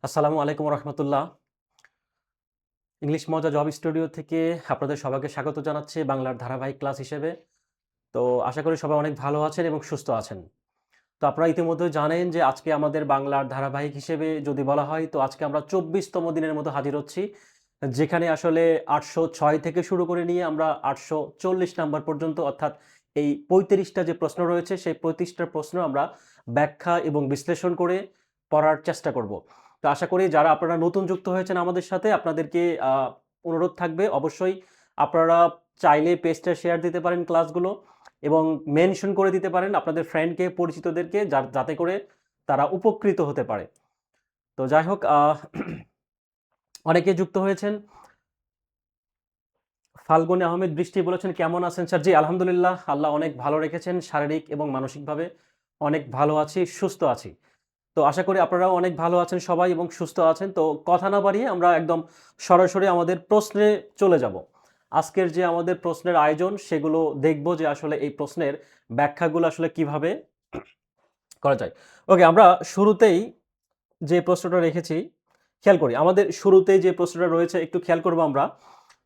আসসালামু আলাইকুম রহমতুল্লাহ। ইংলিশ মজা জব স্টুডিও থেকে আপনাদের সবাইকে স্বাগত জানাচ্ছি বাংলার ধারাবাহিক ক্লাস হিসেবে। তো আশা করি সবাই অনেক ভালো আছেন এবং সুস্থ আছেন। তো আপনারা ইতিমধ্যে জানেন যে আজকে আমাদের বাংলার ধারাবাহিক হিসেবে যদি বলা হয় তো আজকে আমরা ২৪তম দিনের মতো হাজির হচ্ছি। যেখানে আসলে ৮০৬ থেকে শুরু করে নিয়ে আমরা ৮৪০ নাম্বার পর্যন্ত অর্থাৎ এই ৩৫টা যে প্রশ্ন রয়েছে সেই ৩৫টা প্রশ্ন আমরা ব্যাখ্যা এবং বিশ্লেষণ করে পড়ার চেষ্টা করব। তো আশা করি যারা আপনারা নতুন যুক্ত হয়েছেন আমাদের সাথে আপনাদেরকে অনুরোধ থাকবে অবশ্যই আপনারা চাইলে পেজটা শেয়ার দিতে পারেন ক্লাসগুলো এবং মেনশন করে দিতে পারেন আপনাদের ফ্রেন্ডকে, পরিচিতদেরকে যাতে করে তারা উপকৃত হতে পারে। তো যাই হোক অনেকে যুক্ত হয়েছেন। ফাল্গুনী আহমেদ বৃষ্টি বলেছেন, "কেমন আছেন স্যার?" জি, আলহামদুলিল্লাহ। আল্লাহ অনেক ভালো রেখেছেন। শারীরিক এবং মানসিকভাবে অনেক ভালো আছি, সুস্থ আছি। তো আশা করি আপনারাও অনেক ভালো আছেন সবাই এবং সুস্থ আছেন। তো কথা না বাড়িয়ে আমরা একদম সরাসরি আমাদের প্রশ্নে চলে যাব। আজকের যে আমাদের প্রশ্নের আয়োজন সেগুলো দেখব যে আসলে এই প্রশ্নের ব্যাখ্যাগুলো আসলে কিভাবে করা যায়। ওকে, আমরা শুরুতেই যে প্রশ্নটা রেখেছি খেয়াল করি। আমাদের শুরুতেই যে প্রশ্নটা রয়েছে একটু খেয়াল করব আমরা।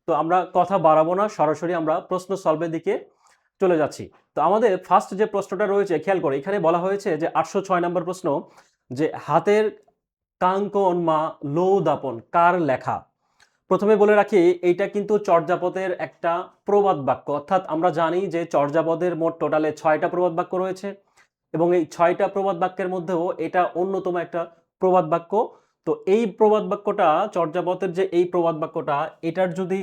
তো আমরা কথা বাড়াবো না, সরাসরি আমরা প্রশ্ন সলভের দিকে চলে যাচ্ছি। তো আমাদের ফার্স্ট যে প্রশ্নটা রয়েছে খেয়াল করি। এখানে বলা হয়েছে যে ৮০৬ নম্বর প্রশ্ন যে হাতের কাঙ্কন মা লৌ দাপন কার লেখা? প্রথমে বলে রাখি এইটা কিন্তু চর্যাপদের একটা প্রবাদ বাক্য। অর্থাৎ আমরা জানি যে চর্যাপদের মোট টোটালে ৬টা প্রবাদ বাক্য রয়েছে এবং এই ৬টা প্রবাদ বাক্যের মধ্যেও এটা অন্যতম একটা প্রবাদ বাক্য। তো এই প্রবাদ বাক্যটা চর্যাপদের যে এই প্রবাদ বাক্যটা এটার যদি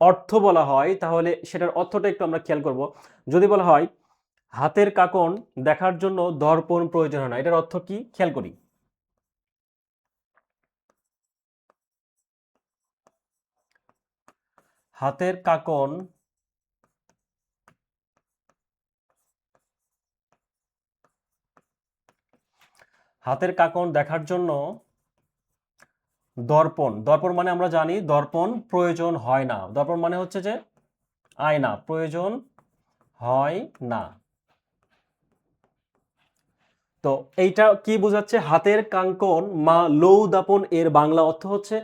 অর্থ বলা হয় তাহলে সেটার অর্থটা একটু আমরা খেয়াল করব। যদি বলা হয় হাতের কাকন দেখার জন্য দর্পণ প্রয়োজন হয় না। এটার অর্থ কি? খেয়াল করি। হাতের কাকন হাতের কাকন দেখার জন্য দর্পণ। দর্পণ মানে আমরা জানি দর্পণ প্রয়োজন হয় না। দর্পণ মানে হচ্ছে যে আয়না, প্রয়োজন হয় না। তো এইটা কি বোঝাচ্ছে? হাতের কাঙ্কন মা লৌ দাপন এর বাংলা অর্থ হচ্ছে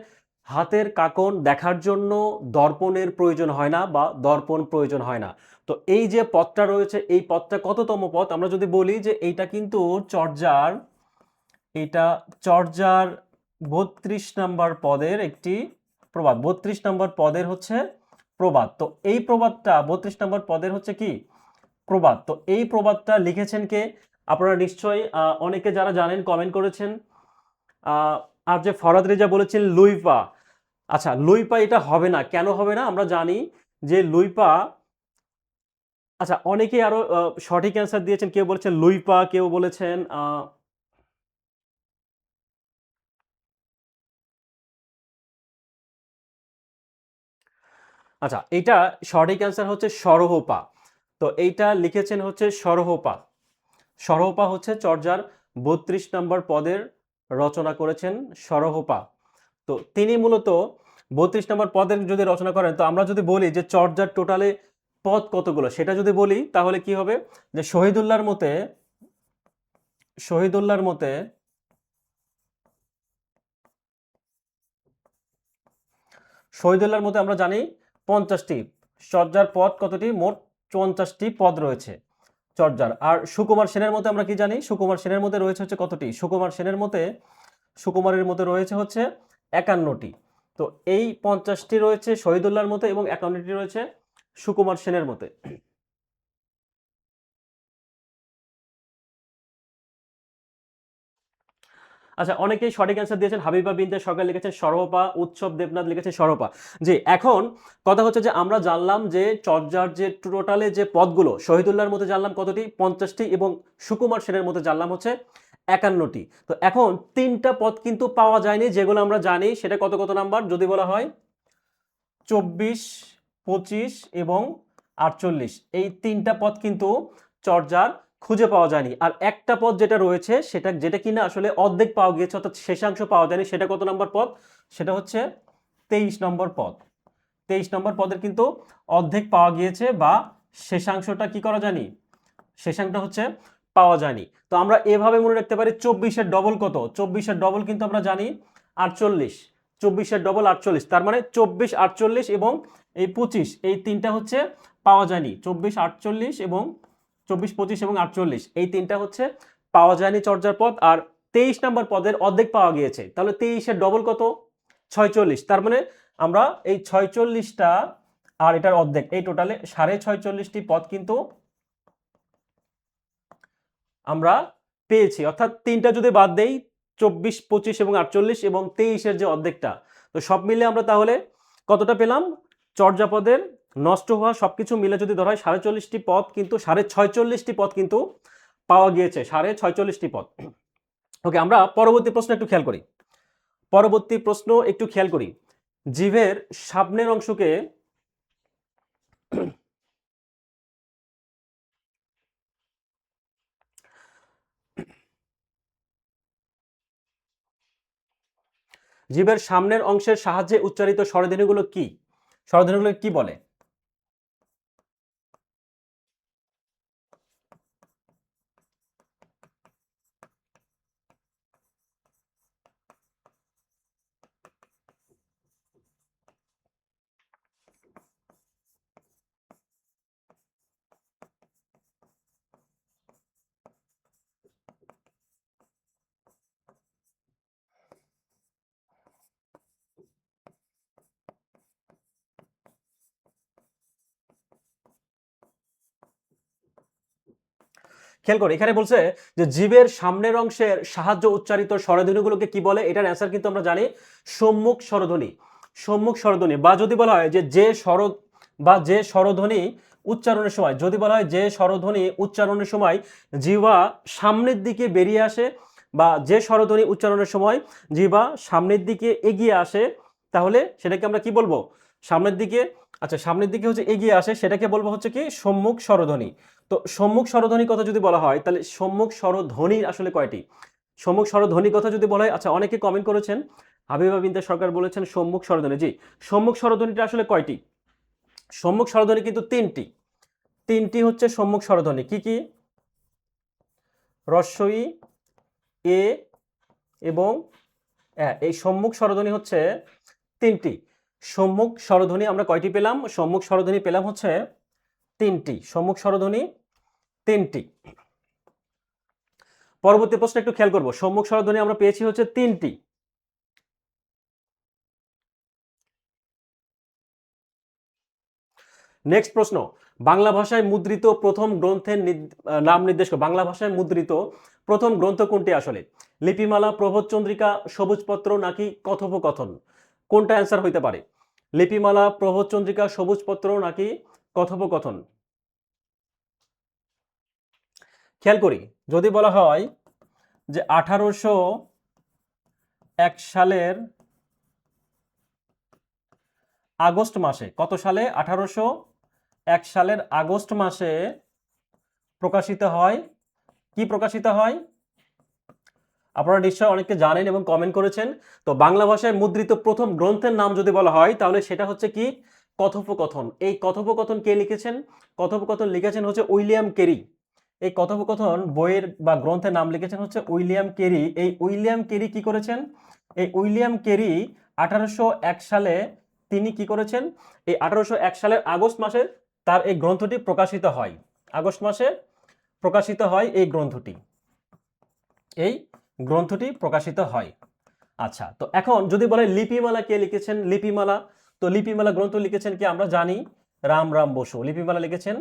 হাতের কাকন দেখার জন্য দর্পণের প্রয়োজন হয় না বা দর্পণ প্রয়োজন হয় না। তো এই যে পদটা রয়েছে এই পদটা কততম পদ? আমরা যদি বলি যে এইটা কিন্তু চর্যার এটা চর্যার ৩২ নাম্বার পদের একটি প্রবাদ। ৩২ নাম্বার পদের হচ্ছে প্রবাদ। তো এই প্রবাদটা ৩২ নাম্বার পদের হচ্ছে কি? প্রবাদ। তো এই প্রবাদটা লিখেছেন কে? আপনারা নিশ্চয়ই অনেকে যারা জানেন কমেন্ট করেছেন। আ আর যে ফরহাদ রেজা বলেছেন লুইপা। আচ্ছা, লুইপা এটা হবে না। কেন হবে না? আমরা জানি যে লুইপা আচ্ছা অনেকেই আরো সঠিক অ্যান্সার দিয়েছেন। কেউ বলেছেন লুইপা, কেউ বলেছেন আচ্ছা, এইটা সঠিক অ্যান্সার হচ্ছে সরহপা। তো এইটা লিখেছেন হচ্ছে সরহপা। সরহপা হচ্ছে চর্যার ৩২ নম্বর পদের রচনা করেছেন সরহপা। তো তিনি মূলত ৩২ নম্বর পদের যদি রচনা করেন তো আমরা যদি বলি যে চর্যার টোটালে পদ কতগুলো সেটা যদি বলি তাহলে কি হবে? যে শহীদুল্লাহর মতে শহীদুল্লাহর মতে আমরা জানি ৫০টি। চর্যার পদ কতটি? মোট ৫০টি পদ রয়েছে চর্যার। আর সুকুমার সেনের মতে আমরা কি জানি? সুকুমার সেনের মতে রয়েছে হচ্ছে কতটি? সুকুমারের মতে রয়েছে হচ্ছে ৫১টি। তো এই ৫০টি রয়েছে শহীদুল্লাহর মতে এবং ৫১টি রয়েছে সুকুমার সেনের মতে। আচ্ছা, অনেকেই সঠিক অ্যান্সার দিয়েছেন। হাবিবা বিনতে সরকার লিখেছেন সরহপা, উৎসব দেবনাথ লিখেছেন সরহপা। জি, এখন কথা হচ্ছে যে আমরা জানলাম যে চর্যার যে টোটালে যে পদগুলো শহীদুল্লাহর মতে জানলাম কতটি? ৫০টি এবং সুকুমার সেনের মতে জানলাম হচ্ছে ৫১টি। তো এখন ৩টা পদ কিন্তু পাওয়া যায়নি যেগুলো আমরা জানি সেটা কত নাম্বার? যদি বলা হয় ২৪, ২৫ এবং ৪৮ এই ৩টা পদ কিন্তু চর্যার খুঁজে পাওয়া যায়নি। আর একটা পদ যেটা রয়েছে যেটা কিনা আসলে অর্ধেক পাওয়া গিয়েছে অর্থাৎ শেষাংশ পাওয়া যায়নি সেটা কত নাম্বার পদ? সেটা হচ্ছে ২৩ নম্বর পদ। ২৩ নম্বর পদের কিন্তু অর্ধেক পাওয়া গিয়েছে বা শেষাংশটা কি করা যায়নি? শেষাংশটা হচ্ছে পাওয়া যায়নি। তো আমরা এভাবে মনে রাখতে পারি ২৪ এর ডবল কত? ২৪ এর ডবল কিন্তু আমরা জানি 48, 24-এর ডবল 48, তার মানে 24, 48 এবং এই 25, এই তিনটা হচ্ছে পাওয়া যায়নি। 24, 48 এবং 24, 25 এবং 48, এই তিনটা হচ্ছে পাওয়া যায়নি চর্যাপদ। আর 23 নম্বর পদের অর্ধেক পাওয়া গিয়েছে, তাহলে 23-এর ডবল কত? 46, তার মানে আমরা এই 46টা আর এটার অর্ধেক, এই টোটালে 46.5টি পদ কিন্তু আমরা পেয়েছি। অর্থাৎ তিনটা যদি বাদ দেই, 24, 25 এবং 48 এবং 23-এর যে অর্ধেকটা, তো সব মিলে আমরা তাহলে কতটা পেলাম? চর্যাপদের নষ্ট হওয়া সবকিছু মিলে যদি ধরা হয় 46টি পদ, কিন্তু 46.5টি পদ কিন্তু পাওয়া গিয়েছে, 46.5টি পদ। ওকে, আমরা পরবর্তী প্রশ্ন একটু খেয়াল করি। পরবর্তী প্রশ্ন একটু খেয়াল করি। জিভের সামনের অংশকে জিভের সামনের অংশের সাহায্যে উচ্চারিত স্বরধ্বনিগুলো কি? স্বরধ্বনিগুলো কি বলে? খেয়াল করো, এখানে বলছে যে জীবের সামনের অংশের সাহায্য উচ্চারিত স্বরধ্বনিগুলোকে কি বলে? এটার অ্যান্সার কিন্তু আমরা জানি, সম্মুখ স্বরধ্বনি। সম্মুখ স্বরধ্বনি, বা যদি বলা হয় যে স্বর বা যে স্বরধ্বনি উচ্চারণের সময়, যদি বলা হয় যে স্বরধ্বনি উচ্চারণের সময় জিহ্বা সামনের দিকে বেরিয়ে আসে, বা যে স্বরধ্বনি উচ্চারণের সময় জিহ্বা সামনের দিকে এগিয়ে আসে, তাহলে সেটাকে আমরা কি বলবো? সামনের দিকে, আচ্ছা সামনের দিকে হচ্ছে এগিয়ে আসে, সেটাকে বলবো হচ্ছে কি সম্মুখ স্বরধ্বনি। তো সম্মুখ স্বরধ্বনির কথা যদি বলা হয়, তাহলে সম্মুখ স্বরধ্বনির আসলে কয়টি? সম্মুখ স্বরধ্বনির কথা যদি বলা হয়, আচ্ছা অনেকে কমেন্ট করেছেন, হাবিবা বিনতে সরকার বলেছেন সম্মুখ স্বরধ্বনি। জি, সম্মুখ স্বরধ্বনিটা আসলে কয়টি? সম্মুখ স্বরধ্বনি কিন্তু তিনটি। তিনটি হচ্ছে সম্মুখ স্বরধ্বনি। কি কি? হ্রস্ব ই, এ এবং এই সম্মুখ স্বরধ্বনি হচ্ছে তিনটি। সম্মুখ স্বরধ্বনি আমরা কয়টি পেলাম? সম্মুখ স্বরধ্বনি পেলাম হচ্ছে তিনটি। সম্মুখ স্বরধ্বনি তিনটি। পরবর্তী প্রশ্ন একটু খেয়াল করব। সম্মুখ স্বরধ্বনি আমরা পেয়েছি হচ্ছে তিনটি। নেক্সট প্রশ্ন, বাংলা ভাষায় মুদ্রিত প্রথম গ্রন্থের নাম নির্দেশ করো। বাংলা ভাষায় মুদ্রিত প্রথম গ্রন্থ কোনটি আসলে? লিপিমালা, প্রবোধচন্দ্রিকা, সবুজপত্র নাকি কথোপকথন? কোনটা অ্যান্সার হইতে পারে? লিপিমালা, প্রবোধচন্দ্রিকা, সবুজপত্র নাকি কথোপকথন? খেয়াল করি, যদি বলা হয় যে 1801 সালের আগস্ট মাসে, কত সালে? 1801 সালের আগস্ট মাসে প্রকাশিত হয়। কি প্রকাশিত হয়? আপনারা নিশ্চয় অনেকে জানেন এবং কমেন্ট করেছেন। তো বাংলা ভাষায় মুদ্রিত প্রথম গ্রন্থের নাম যদি বলা হয়, তাহলে সেটা হচ্ছে কি? কথোপকথন। এই কথোপকথন কে লিখেছেন? কথোপকথন লিখেছেন হচ্ছে উইলিয়াম কেরি। এই কথোপকথন বইয়ের বা গ্রন্থের নাম লিখেছেন হচ্ছে উইলিয়াম কেরি। এই উইলিয়াম কেরি কি করেছেন? এই উইলিয়াম কেরি 1801 সালে তিনি কি করেছেন? এই 1801 সালের আগস্ট মাসে তার এই গ্রন্থটি প্রকাশিত হয়। আগস্ট মাসে প্রকাশিত হয় এই গ্রন্থটি। এই গ্রন্থটি প্রকাশিত হয়। আচ্ছা, তো এখন যদি বলে লিপিমালা কে লিখেছেন? লিপিমালা, তো লিপিমালা গ্রন্থ লিখেছেন কি? আমরা জানি রামরাম বসু। লিপিমালা লিখেছেন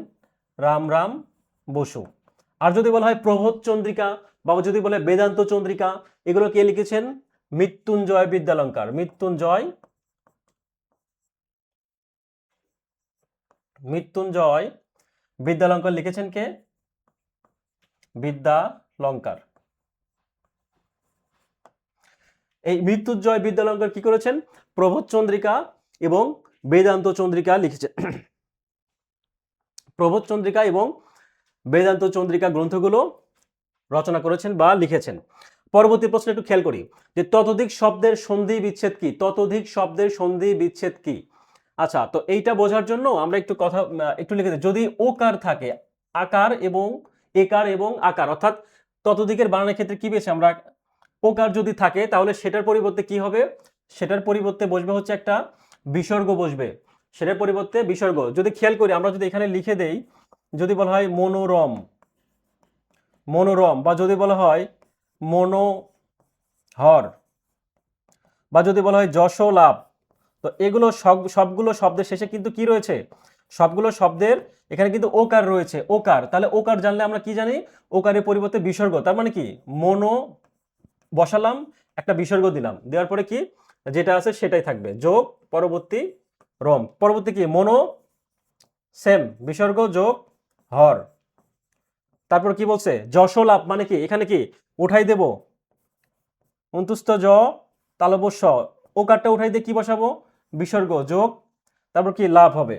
রামরাম বসু। আর যদি বলা হয় প্রবোধ চন্দ্রিকা বা যদি বলে বেদান্ত চন্দ্রিকা, এগুলো কে লিখেছেন? মৃত্যুঞ্জয় বিদ্যালঙ্কার। মৃত্যুঞ্জয় বিদ্যালঙ্কার লিখেছেন কে? বিদ্যালঙ্কার। এই মৃত্যুঞ্জয় বিদ্যালঙ্কার কি করেছেন? প্রবোধ চন্দ্রিকা এবং বেদান্ত চন্দ্রিকা লিখেছেন। প্রবোধ চন্দ্রিকা এবং বেদান্ত চন্দ্রিকা গ্রন্থগুলো রচনা করেছেন বা লিখেছেন। পরবর্তী প্রশ্ন একটু খেয়াল করি, যে ততোধিক শব্দের সন্ধি বিচ্ছেদ কি? ততোধিক শব্দের সন্ধি বিচ্ছেদ কি? আচ্ছা, তো এইটা বোঝার জন্য আমরা একটু কথা একটু লিখে দিই। যদি ওকার থাকে, আকার এবং একার এবং আকার, অর্থাৎ ততোধিকের বানানের ক্ষেত্রে কি পেয়েছি আমরা? ওকার যদি থাকে তাহলে সেটার পরিবর্তে কি হবে, সেটার পরিবর্তে বসবে হচ্ছে একটা বিসর্গ বসবে, সেটার পরিবর্তে বিসর্গ। যদি খেয়াল করি আমরা যদি এখানে লিখে দেই, যদি বলা হয় মনোরম, মনোরম, বা যদি বলা হয় মনোহর, বা যদি বলা হয় যশোলাভ, তো এগুলো সবগুলো শব্দের শেষে কিন্তু কি রয়েছে, সবগুলো শব্দের এখানে কিন্তু ওকার রয়েছে, ওকার। তাহলে ওকার জানলে আমরা কি জানি, ওকারের পরিবর্তে বিসর্গ, তার মানে কি মনো বসালাম, একটা বিসর্গ দিলাম, দেওয়ার পরে কি যেটা আছে সেটাই থাকবে, যোগ পরবর্তী রম, পরবর্তী কি মনো, সেম বিসর্গ যোগ হর। তারপর কি বলছে যশোলাভ, মানে কি এখানে কি উঠাই দেব, অন্তুস্থ জ তালবস্য, ওকারটা উঠাই দিয়ে কি বসাবো, বিসর্গ যোগ, তারপর কি লাভ হবে।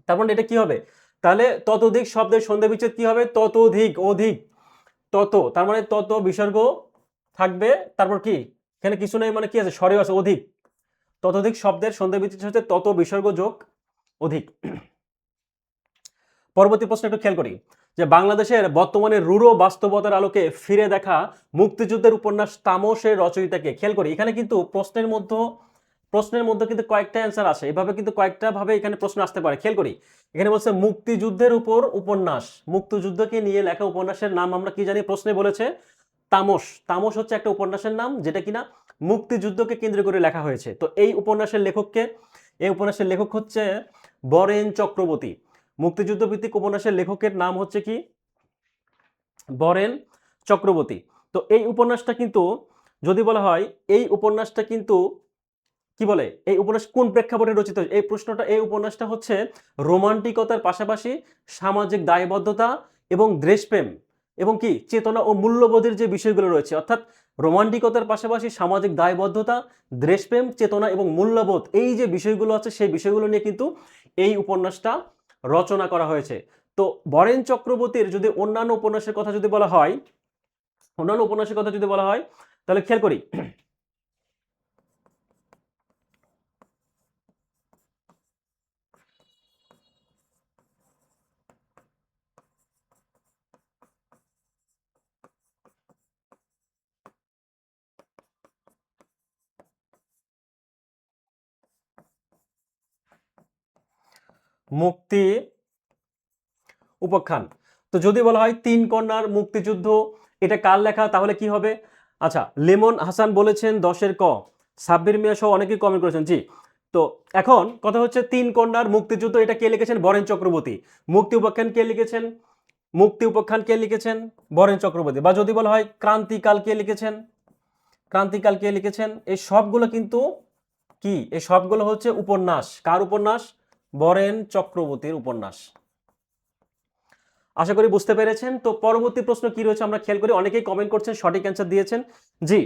তারপর এটা কি হবে, তাহলে ততোধিক শব্দের সন্ধি বিচ্ছেদ কি হবে, ততোধিক, অধিক, তত, তার মানে তত বিসর্গ থাকবে, তারপর কি এখানে কিছু নেই, মানে কি আছে স্বরে আছে অধিক, ততোধিক শব্দের সন্ধি বিচ্ছেদ হচ্ছে তত বিসর্গ যোগ অধিক। পরবর্তী প্রশ্ন একটু খেয়াল করি, যে বাংলাদেশের বর্তমানে রূঢ় বাস্তবতার আলোকে ফিরে দেখা মুক্তিযুদ্ধের উপন্যাস তামসের রচয়িতাকে। খেয়াল করি এখানে কিন্তু প্রশ্নের মধ্যে কিন্তু কয়েকটা অ্যান্সার আসে, এভাবে কিন্তু কয়েকটা ভাবে এখানে প্রশ্ন আসতে পারে। খেয়াল করি এখানে বলছে মুক্তিযুদ্ধের উপর উপন্যাস, মুক্তিযুদ্ধকে নিয়ে লেখা উপন্যাসের নাম আমরা কি জানি, প্রশ্নে বলেছে তামস। তামস হচ্ছে একটা উপন্যাসের নাম যেটা কিনা মুক্তিযুদ্ধকে কেন্দ্র করে লেখা হয়েছে। তো এই উপন্যাসের লেখককে, এই উপন্যাসের লেখক হচ্ছে বরেন চক্রবর্তী। মুক্তিযুদ্ধ ভিত্তিক উপন্যাসের লেখকের নাম হচ্ছে কি বরেন চক্রবর্তী। তো এই উপন্যাসটা কিন্তু যদি বলা হয়, এই উপন্যাসটা কিন্তু কি বলে, এই উপন্যাস কোন প্রেক্ষাপটে রচিত, এই প্রশ্নটা, এই উপন্যাসটা হচ্ছে রোমান্টিকতার পাশাপাশি সামাজিক দায়বদ্ধতা এবং দেশপ্রেম এবং কি চেতনা ও মূল্যবোধের যে বিষয়গুলো রয়েছে, অর্থাৎ রোমান্টিকতার পাশাপাশি সামাজিক দায়বদ্ধতা, দেশপ্রেম, চেতনা এবং মূল্যবোধ, এই যে বিষয়গুলো আছে সেই বিষয়গুলো নিয়ে কিন্তু এই উপন্যাসটা রচনা করা হয়েছে। তো বরেন চক্রবর্তীর যদি অন্যান্য উপন্যাসের কথা যদি বলা হয়, অন্যান্য উপন্যাসের কথা যদি বলা হয়, তাহলে খেয়াল করি মুক্তি উপাখ্যান। তো যদি বলা হয় তিন কন্যার মুক্তিযুদ্ধ, এটা কার লেখা, তাহলে কি হবে। আচ্ছা, লেমন হাসান বলেছেন 10-এর ক, সাব্বির মিয়া সহ অনেকেই কমেন্ট করেছেন, জি। তো এখন কথা হচ্ছে তিন কন্যার মুক্তিযুদ্ধ এটা কে লিখেছেন, বরেন চক্রবর্তী। মুক্তি উপাখ্যান কে লিখেছেন, মুক্তি উপাখ্যান কে লিখেছেন, বরেন চক্রবর্তী। বা যদি বলা হয় ক্রান্তিকাল কে লিখেছেন, ক্রান্তিকাল কে লিখেছেন। এই সবগুলো কিন্তু কি, এই সবগুলো হচ্ছে উপন্যাস, কার উপন্যাস, বরেন চক্রবর্তীর উপন্যাস। আশা করি বুঝতে পেরেছেন। তো পরবর্তী প্রশ্ন কি রয়েছে আমরা খেয়াল করি, অনেকেই কমেন্ট করছেন, সঠিক অ্যান্সার দিয়েছেন, জি।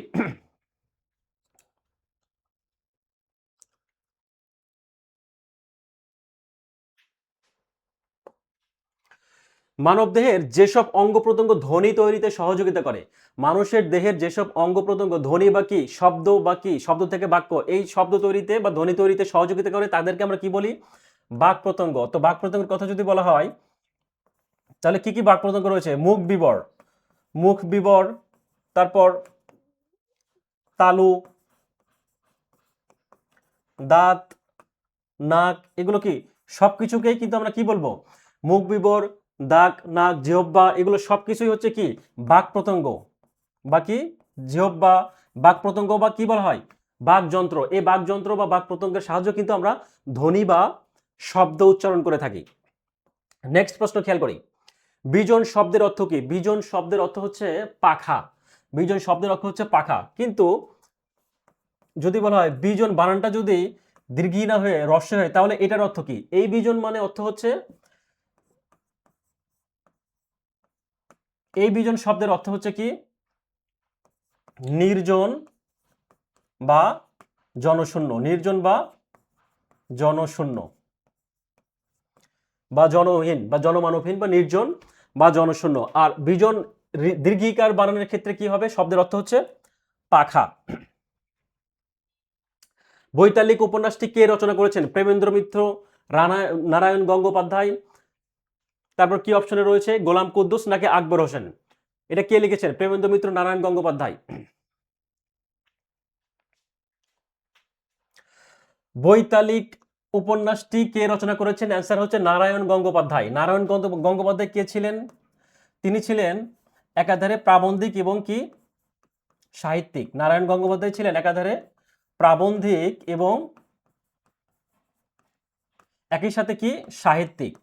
মানব দেহের যেসব অঙ্গ প্রত্যঙ্গ ধ্বনি তৈরিতে সহযোগিতা করে, মানুষের দেহের যেসব অঙ্গ প্রত্যঙ্গ ধ্বনি বা কি শব্দ, বা কি শব্দ থেকে বাক্য, এই শব্দ তৈরিতে বা ধ্বনি তৈরিতে সহযোগিতা করে, তাদেরকে আমরা কি বলি, বাক প্রত্যঙ্গ। তো বাক প্রত্যঙ্গের কথা যদি বলা হয়, তাহলে কি কি বাক প্রত্যঙ্গ রয়েছে, মুখ বিবর, মুখ বিবর, তারপর তালু, দাঁত, নাক, এগুলো কি সবকিছুকেই কিন্তু আমরা কি বলবো, মুখ বিবর, দাগ, নাক, জিহ্বা, এগুলো সবকিছুই হচ্ছে কি বাক প্রত্যঙ্গ, বা কি জিহ্বা, বাক প্রত্যঙ্গ, বা কি বলা হয় বাক যন্ত্র। এই বাক যন্ত্র বা বাক প্রত্যঙ্গের সাহায্যে কিন্তু আমরা ধ্বনি বা শব্দ উচ্চারণ করে থাকি। নেক্সট প্রশ্ন খেয়াল করি, বিজন শব্দের অর্থ কি, বিজন শব্দের অর্থ হচ্ছে পাখা, বিজন শব্দের অর্থ হচ্ছে পাখা। কিন্তু যদি বলা হয় বিজন বানানটা যদি দীর্ঘী না হয়ে হ্রস্ব হয়, তাহলে এটার অর্থ কি, এই বিজন মানে অর্থ হচ্ছে, এই বিজন শব্দের অর্থ হচ্ছে কি নির্জন বা জনশূন্য, নির্জন বা জনশূন্য, বা জনহীন বা জনমানবহীন, বা নির্জন বা জনশূন্য। আর বিজন দীর্ঘিকার বানানোর ক্ষেত্রে কি হবে, শব্দের অর্থ হচ্ছে পাখা। বৈতালিক উপন্যাসটি কে রচনা করেছেন, প্রেমেন্দ্র মিত্র, নারায়ণ গঙ্গোপাধ্যায়, তারপর কি অপশনে রয়েছে গোলাম কুদ্দুস নাকি আকবর হোসেন। এটা কে লিখেছেন, প্রেমেন্দ্র মিত্র, নারায়ণ গঙ্গোপাধ্যায়। বৈতালিক উপন্যাসটি কে রচনা করেছেন? অ্যান্সার হচ্ছে নারায়ণ গঙ্গোপাধ্যায়। নারায়ণ গঙ্গোপাধ্যায় কে ছিলেন? তিনি ছিলেন একাধারে প্রাবন্ধিক এবং কি সাহিত্যিক। নারায়ণ গঙ্গোপাধ্যায় ছিলেন একাধারে প্রাবন্ধিক এবং একই সাথে কি সাহিত্যিক।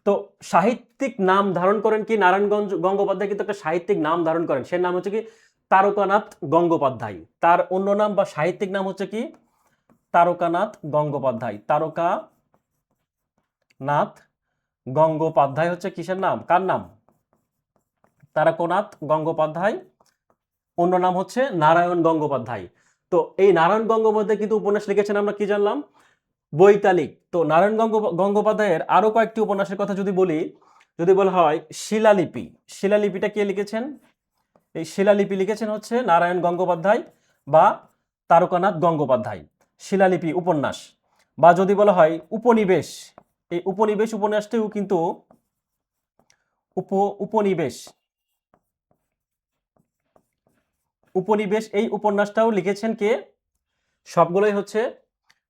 তো সাহিত্যিক নাম ধারণ করেন কি নারায়ণ গঙ্গোপাধ্যায় কিন্তু একটা সাহিত্যিক নাম ধারণ করেন, সে নাম হচ্ছে কি তারকানাথ গঙ্গোপাধ্যায়। তার অন্য নাম বা সাহিত্যিক নাম হচ্ছে কি তারকানাথ গঙ্গোপাধ্যায়। তারকানাথ গঙ্গোপাধ্যায় হচ্ছে কিসের নাম, কার নাম? তারকনাথ গঙ্গোপাধ্যায়। অন্য নাম হচ্ছে নারায়ণ গঙ্গোপাধ্যায়। তো এই নারায়ণ গঙ্গোপাধ্যায় কিন্তু উপন্যাস লিখেছেন, আমরা কি জানলাম? বৈতালিক। তো নারায়ণ গঙ্গোপাধ্যায়ের আরো কয়েকটি উপন্যাসের কথা যদি বলি, যদি বলা হয় শিলালিপি, শিলালিপিটা কে লিখেছেন? এই শিলালিপি লিখেছেন হচ্ছে নারায়ণ গঙ্গোপাধ্যায় বা তারকানাথ গঙ্গোপাধ্যায়। শিলালিপি উপন্যাস। বা যদি বলা হয় উপনিবেশ, এই উপনিবেশ উপন্যাসটিও কিন্তু উপনিবেশ উপনিবেশ এই উপন্যাসটাও লিখেছেন কে? সবগুলোই হচ্ছে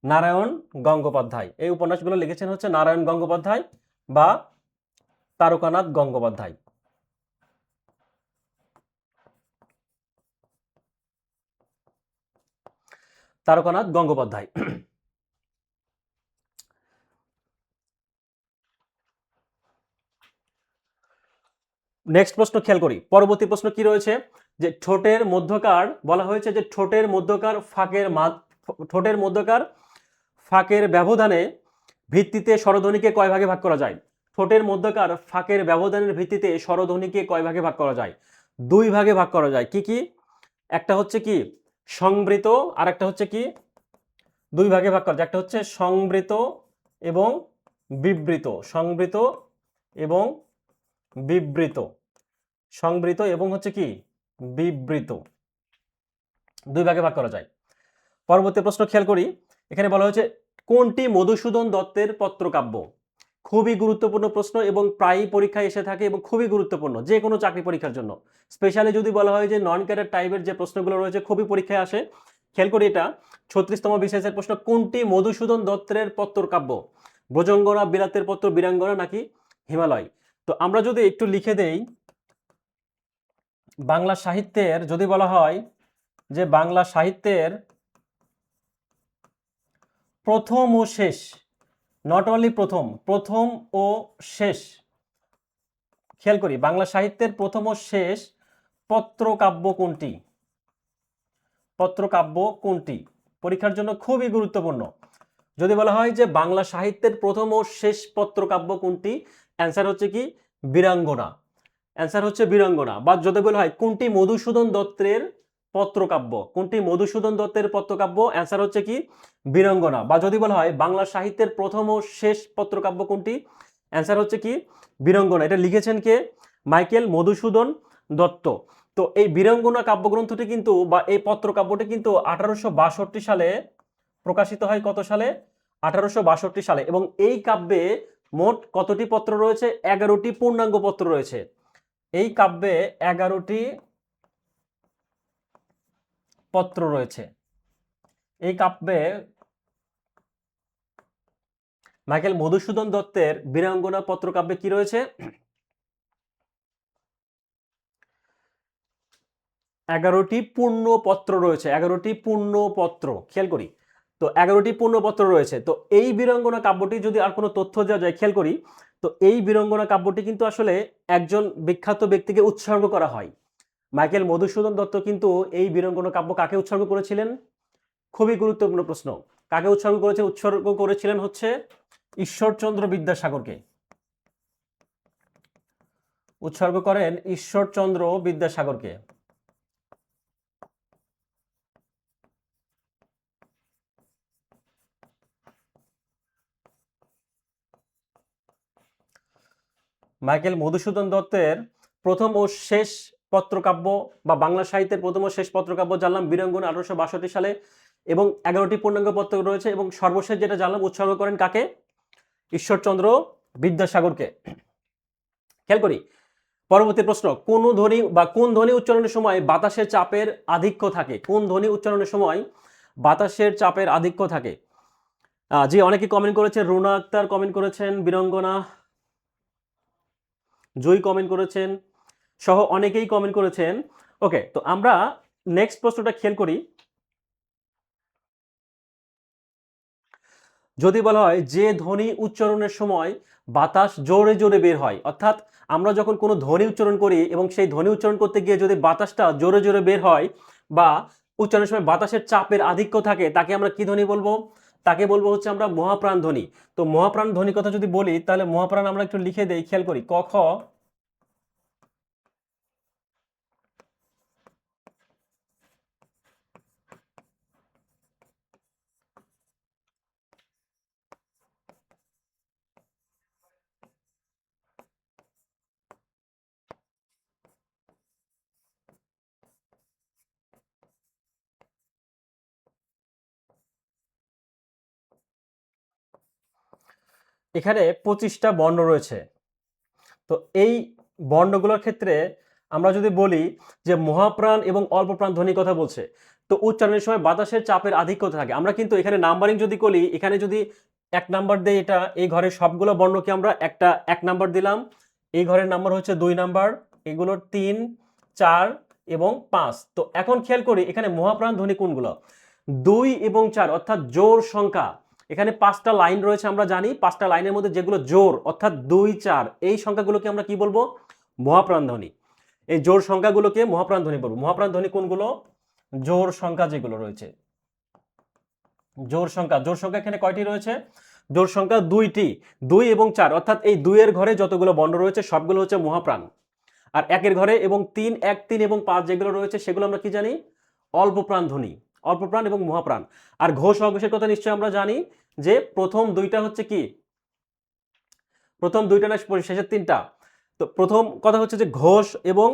নারায়ণ গঙ্গোপাধ্যায়। এই উপন্যাসগুলো লিখেছেন হচ্ছে নারায়ণ গঙ্গোপাধ্যায় বা তারকানাথ গঙ্গোপাধ্যায়। তারকানাথ গঙ্গোপাধ্যায়। নেক্সট প্রশ্ন খেয়াল করি। পরবর্তী প্রশ্ন কি রয়েছে, যে ঠোঁটের মধ্যকার, বলা হয়েছে যে ঠোঁটের মধ্যকার ফাঁকের ব্যবধানে ভিত্তিতে স্বরধ্বনিকে কয় ভাগে ভাগ করা যায়? ঠোঁটের মধ্যকার ফাঁকের ব্যবধানের ভিত্তিতে স্বরধ্বনিকে কয় ভাগে ভাগ করা যায়? দুই ভাগে ভাগ করা যায়। কি কি? একটা হচ্ছে কি সংবৃত, আর একটা হচ্ছে কি দুই ভাগে ভাগ করা যায়। একটা হচ্ছে সংবৃত এবং বিবৃত। সংবৃত এবং বিবৃত। সংবৃত এবং হচ্ছে কি বিবৃত, দুই ভাগে ভাগ করা যায়। পরবর্তী প্রশ্ন খেয়াল করি। এখানে বলা হয়েছে কোনটি মধুসূদন দত্তের পত্রকাব্য? খুবই গুরুত্বপূর্ণ প্রশ্ন এবং প্রায়ই পরীক্ষায় এসে থাকে এবং খুবই গুরুত্বপূর্ণ যে কোনো চাকরি পরীক্ষার জন্য। স্পেশালি যদি বলা হয় যে নন ক্যাডার টাইপের যে প্রশ্নগুলো রয়েছে খুবই পরীক্ষায় আসে। খেয়াল করি, এটা 36তম বিশেষের প্রশ্ন। কোনটি মধুসূদন দত্তের পত্রকাব্য? ভুজঙ্গনা, বিলাতের পত্র, বীরাঙ্গনা নাকি হিমালয়? তো আমরা যদি একটু লিখে দেই, বাংলা সাহিত্যের যদি বলা হয় যে বাংলা সাহিত্যের প্রথম ও শেষ, নট অনলি প্রথম ও শেষ, খেয়াল করি বাংলা সাহিত্যের প্রথম ও শেষ পত্রকাব্য কোনটি? পত্রকাব্য কোনটি? পরীক্ষার জন্য খুবই গুরুত্বপূর্ণ। যদি বলা হয় যে বাংলা সাহিত্যের প্রথম ও শেষ পত্রকাব্য কোনটি, অ্যান্সার হচ্ছে কি বীরাঙ্গনা। অ্যান্সার হচ্ছে বীরাঙ্গনা। বা যদি বলা হয় কোনটি মধুসূদন দত্তের পত্রকাব্য, কোনটি মধুসূদন দত্তের পত্রকাব্য, অ্যান্সার হচ্ছে কি বীরাঙ্গনা। বা যদি বলা হয় বাংলা সাহিত্যের প্রথম ও শেষ পত্রকাব্য কোনটি, অ্যান্সার হচ্ছে কি বীরাঙ্গনা। এটা লিখেছেন কে? মাইকেল মধুসূদন দত্ত। তো এই বীরাঙ্গনা কাব্যগ্রন্থটি কিন্তু বা এই পত্রকাব্যটি কিন্তু 1862 সালে প্রকাশিত হয়। কত সালে? 1862 সালে। এবং এই কাব্যে মোট কতটি পত্র রয়েছে? 11টি পূর্ণাঙ্গ পত্র রয়েছে। এই কাব্যে 11টি পত্র রয়েছে। এই কাব্যে মাইকেল মধুসূদন দত্তের বীরাঙ্গনা পত্রকাব্যে কি রয়েছে? 11টি পূর্ণ পত্র রয়েছে। 11টি পূর্ণ পত্র, খেয়াল করি। তো 11টি পূর্ণ পত্র রয়েছে। তো এই বীরাঙ্গনা কাব্যটি যদি আর কোনো তথ্য দেওয়া যায়, খেয়াল করি। তো এই বীরাঙ্গনা কাব্যটি কিন্তু আসলে একজন বিখ্যাত ব্যক্তিকে উৎসর্গ করা হয়। মাইকেল মধুসূদন দত্ত কিন্তু এই বীরাঙ্গনা কাব্য কাকে উৎসর্গ করেছিলেন? খুবই গুরুত্বপূর্ণ প্রশ্ন। কাকে উৎসর্গ করেছে? উৎসর্গ করেছিলেন হচ্ছে ঈশ্বরচন্দ্র বিদ্যাসাগরকে। উৎসর্গ করেন ঈশ্বরচন্দ্র বিদ্যাসাগরকে। মাইকেল মধুসূদন দত্তের প্রথম ও শেষ পত্রকাব্য বা বাংলা সাহিত্যের প্রথম ও শেষ পত্রকাব্য জানলাম বীরাঙ্গনা 1862 সালে, এবং 11টি পূর্ণাঙ্গ পত্র রয়েছে। এবং সর্বশেষ যেটা জানলাম উৎসর্গ করেন কাকে? ঈশ্বরচন্দ্র বিদ্যাসাগরকে। খেয়াল করি পরবর্তী প্রশ্ন, কোন ধ্বনি বা কোন ধ্বনি উচ্চারণের সময় বাতাসের চাপের আধিক্য থাকে? কোন ধ্বনি উচ্চারণের সময় বাতাসের চাপের আধিক্য থাকে? জি, অনেকে কমেন্ট করেছেন। রুনা আক্তার কমেন্ট করেছেন, বীরঙ্গনা জুই কমেন্ট করেছেন, সহ অনেকেই কমেন্ট করেছেন। ওকে, তো আমরা নেক্সট প্রশ্নটা খেয়াল করি। যদি বলা হয় যে ধ্বনি উচ্চারণের সময় বাতাস জোরে জোরে বের হয়, অর্থাৎ আমরা যখন কোনো ধ্বনি উচ্চারণ করি এবং সেই ধ্বনি উচ্চারণ করতে গিয়ে যদি বাতাসটা জোরে জোরে বের হয় বা উচ্চারণের সময় বাতাসের চাপের আধিক্য থাকে, তাকে আমরা কি ধ্বনি বলবো? তাকে বলবো হচ্ছে আমরা মহাপ্রাণ ধ্বনি। তো মহাপ্রাণ ধ্বনি কথা যদি বলি, তাহলে মহাপ্রাণ আমরা একটু লিখে দেই, খেয়াল করি। ক খ, এখানে 25টা বর্ণ রয়েছে। তো এই বর্ণগুলোর ক্ষেত্রে আমরা যদি বলি যে মহাপ্রাণ এবং অল্প প্রাণ ধ্বনির কথা বলছে, তো উচ্চারণের সময় বাতাসের চাপের আধিক্য থাকে। আমরা কিন্তু এখানে নাম্বারিং যদি করি, এখানে যদি 1 নাম্বার দেই, এটা এই ঘরের সবগুলো বর্ণকে আমরা একটা 1 নাম্বার দিলাম, এই ঘরের নাম্বার হচ্ছে 2 নাম্বার, এগুলোর 3, 4 এবং 5। তো এখন খেয়াল করি এখানে মহাপ্রাণ ধ্বনি কোনগুলো? 2 এবং 4 অর্থাৎ জোর সংখ্যা। এখানে 5টা লাইন রয়েছে, আমরা জানি 5টা লাইনের মধ্যে যেগুলো জোর অর্থাৎ 2, 4, এই সংখ্যাগুলোকে আমরা কি বলবো? মহাপ্রাণ ধ্বনি। এই জোর সংখ্যাগুলোকে মহাপ্রাণ ধ্বনি বলবো। মহাপ্রাণ ধ্বনি কোনগুলো? জোর সংখ্যা যেগুলো রয়েছে, জোর সংখ্যা। জোর সংখ্যা এখানে কয়টি রয়েছে? জোর সংখ্যা 2টি, 2 এবং 4 অর্থাৎ এই 2 এর ঘরে যতগুলো বর্ণ রয়েছে সবগুলো হচ্ছে মহাপ্রাণ। আর 1 এর ঘরে এবং 3, 1, 3 এবং 5 যেগুলো রয়েছে সেগুলো আমরা কি জানি? অল্প প্রাণ ধ্বনি। অল্প প্রাণ এবং মহাপ্রাণ। আর ঘোষ অঘোষের কথা নিশ্চয়ই আমরা জানি যে প্রথম দুইটা হচ্ছে কি? প্রথম দুইটা না শেষের 3টা? তো প্রথম কথা হচ্ছে যে ঘোষ এবং